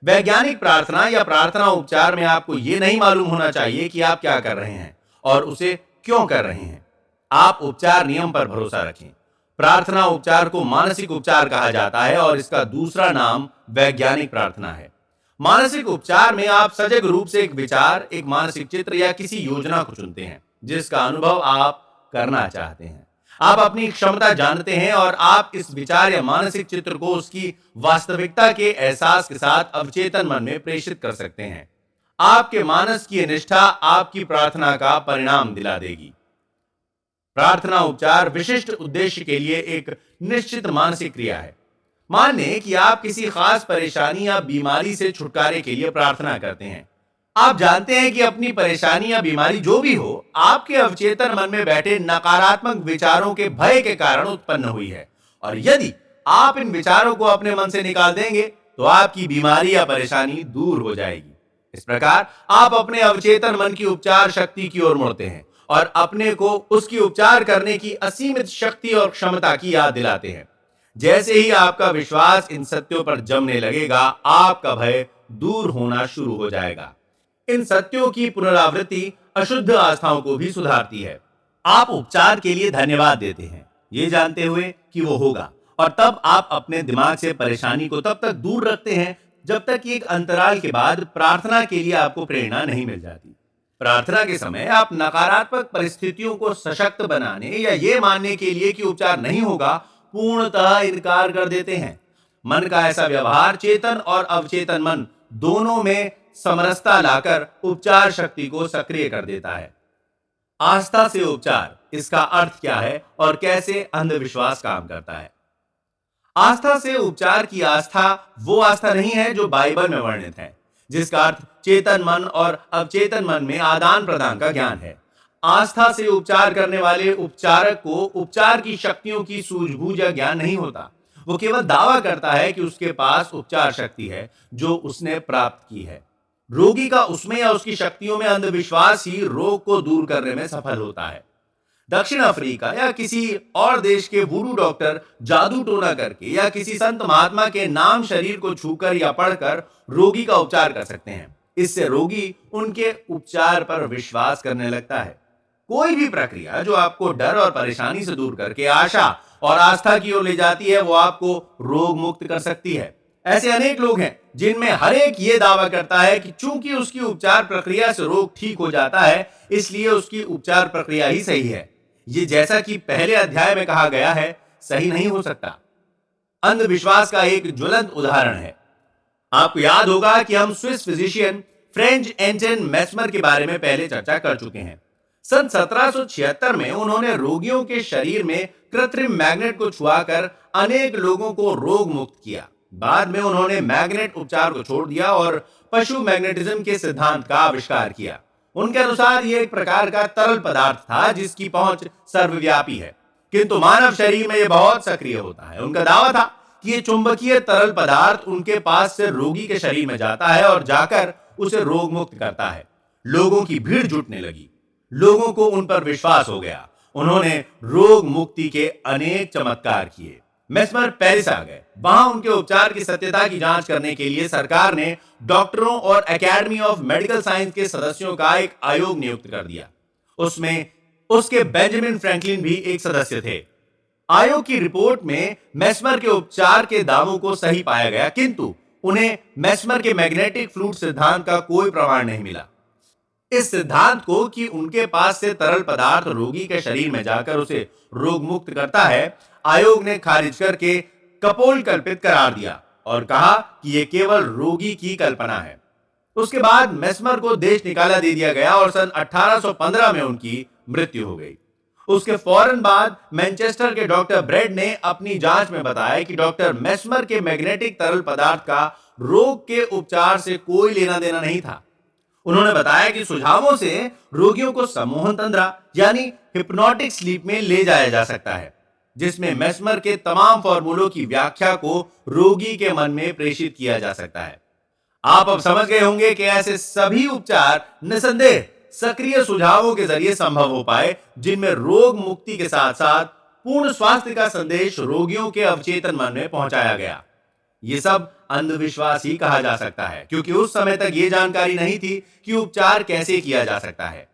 वैज्ञानिक प्रार्थना या प्रार्थना उपचार में आपको यह नहीं मालूम होना चाहिए कि आप क्या कर रहे हैं और उसे क्यों कर रहे हैं। आप उपचार नियम पर भरोसा रखें। प्रार्थना उपचार को मानसिक उपचार कहा जाता है और इसका दूसरा नाम वैज्ञानिक प्रार्थना है। मानसिक उपचार में आप सजग रूप से एक विचार, एक मानसिक चित्र या किसी योजना को चुनते हैं जिसका अनुभव आप करना चाहते हैं। आप अपनी क्षमता जानते हैं और आप इस विचार या मानसिक चित्र को उसकी वास्तविकता के एहसास के साथ अवचेतन मन में प्रेषित कर सकते हैं। आपके मानस की निष्ठा आपकी प्रार्थना का परिणाम दिला देगी। प्रार्थना उपचार विशिष्ट उद्देश्य के लिए एक निश्चित मानसिक क्रिया है। मान लें कि आप किसी खास परेशानी या बीमारी से छुटकारे के लिए प्रार्थना करते हैं। आप जानते हैं कि अपनी परेशानी या बीमारी जो भी हो, आपके अवचेतन मन में बैठे नकारात्मक विचारों के भय के कारण उत्पन्न हुई है, और यदि आप इन विचारों को अपने मन से निकाल देंगे तो आपकी बीमारी या परेशानी दूर हो जाएगी। इस प्रकार आप अपने अवचेतन मन की उपचार शक्ति की ओर मुड़ते हैं और अपने को उसकी उपचार करने की असीमित शक्ति और क्षमता की याद दिलाते हैं। जैसे ही आपका विश्वास इन सत्यों पर जमने लगेगा, आपका भय दूर होना शुरू हो जाएगा। इन सत्यों की पुनरावृत्ति अशुद्ध आस्थाओं को भी सुधारती है। आप उपचार के लिए धन्यवाद देते हैं, ये जानते हुए कि वो होगा, और तब आप अपने दिमाग से परेशानी को तब तक दूर रखते हैं जब तक कि एक अंतराल के बाद प्रार्थना के लिए आपको प्रेरणा नहीं मिल जाती। प्रार्थना के समय आप नकारात्मक परिस्थितियों को सशक्त बनाने या ये मानने के लिए कि उपचार नहीं होगा, पूर्णतः इनकार कर देते हैं। मन का ऐसा व्यवहार चेतन और अवचेतन मन दोनों में समरसता लाकर उपचार शक्ति को सक्रिय कर देता है। आस्था से उपचार, इसका अर्थ क्या है और कैसे अंधविश्वास काम करता है। आस्था से उपचार की आस्था वो आस्था नहीं है जो बाइबल में वर्णित है, जिसका अर्थ चेतन मन और अवचेतन मन में आदान प्रदान का ज्ञान है। आस्था से उपचार करने वाले उपचारक को उपचार की शक्तियों की सूझबूझ या ज्ञान नहीं होता। वो केवल दावा करता है कि उसके पास उपचार शक्ति है जो उसने प्राप्त की है। रोगी का उसमें या उसकी शक्तियों में अंधविश्वास ही रोग को दूर करने में सफल होता है। दक्षिण अफ्रीका या किसी और देश के वुडू डॉक्टर जादू टोना करके या किसी संत महात्मा के नाम शरीर को छूकर या पढ़कर रोगी का उपचार कर सकते हैं। इससे रोगी उनके उपचार पर विश्वास करने लगता है। कोई भी प्रक्रिया जो आपको डर और परेशानी से दूर करके आशा और आस्था की ओर ले जाती है, वो आपको रोग मुक्त कर सकती है। ऐसे अनेक लोग हैं जिनमें हर एक ये दावा करता है कि चूंकि उसकी उपचार प्रक्रिया से रोग ठीक हो जाता है, इसलिए उसकी उपचार प्रक्रिया ही सही है। ये जैसा कि पहले अध्याय में कहा गया है, सही नहीं हो सकता। अंधविश्वास का एक ज्वलंत उदाहरण है। आपको याद होगा कि हम स्विस फिजिशियन फ्रेंच एंटन मेस्मर के बारे में पहले चर्चा कर चुके हैं। सन 1776 में उन्होंने रोगियों के शरीर में कृत्रिम मैग्नेट को छुआकर अनेक लोगों को रोग मुक्त किया। बाद में उन्होंने मैग्नेट उपचार को छोड़ दिया और पशु मैग्नेटिज्म के सिद्धांत का आविष्कार किया। उनके अनुसार यह एक प्रकार का तरल पदार्थ था जिसकी पहुंच सर्वव्यापी है, किंतु मानव शरीर में यह बहुत सक्रिय होता है। उनका दावा था कि यह चुंबकीय तरल पदार्थ उनके पास से रोगी के शरीर में जाता है और जाकर उसे रोग मुक्त करता है। लोगों की भीड़ जुटने लगी, लोगों को उन पर विश्वास हो गया। उन्होंने रोग मुक्ति के अनेक चमत्कार किए। मेस्मर पेरिस आ गए। वहां उनके उपचार की सत्यता की जांच करने के लिए सरकार ने डॉक्टरों और एकेडमी ऑफ मेडिकल साइंस के सदस्यों का एक आयोग नियुक्त कर दिया। उसमें उसके बेंजामिन फ्रैंकलिन भी एक सदस्य थे। आयोग की रिपोर्ट में मेस्मर के उपचार के दावों को सही पाया गया, किंतु उन्हें मेस्मर के मैग्नेटिक फ्लूइड सिद्धांत का कोई प्रमाण नहीं मिला। इस सिद्धांत को कि उनके पास से तरल पदार्थ रोगी के शरीर में जाकर उसे रोग मुक्त करता है, आयोग ने खारिज करके कपोल कल्पित करार दिया और कहा कि यह केवल रोगी की कल्पना है। उसके बाद मेस्मर को देश निकाला दे दिया गया और सन 1815 में उनकी मृत्यु हो गई। उसके फौरन बाद मैनचेस्टर के डॉक्टर ब्रेड ने अपनी जांच में बताया कि डॉक्टर मेस्मर के मैग्नेटिक तरल पदार्थ का रोग के उपचार से कोई लेना देना नहीं था। उन्होंने बताया कि सुझावों से रोगियों को सम्मोहन तंद्रा यानी हिप्नोटिक स्लीप में ले जाया जा सकता है, जिसमें मेस्मर के तमाम फॉर्मूलों की व्याख्या को रोगी के मन में प्रेषित किया जा सकता है। आप अब समझ गए होंगे कि ऐसे सभी उपचार निसंदेह सक्रिय सुझावों के जरिए संभव हो पाए, जिनमें रोग मुक्ति के साथ साथ पूर्ण स्वास्थ्य का संदेश रोगियों के अवचेतन मन में पहुंचाया गया। ये सब अंधविश्वास ही कहा जा सकता है, क्योंकि उस समय तक ये जानकारी नहीं थी कि उपचार कैसे किया जा सकता है।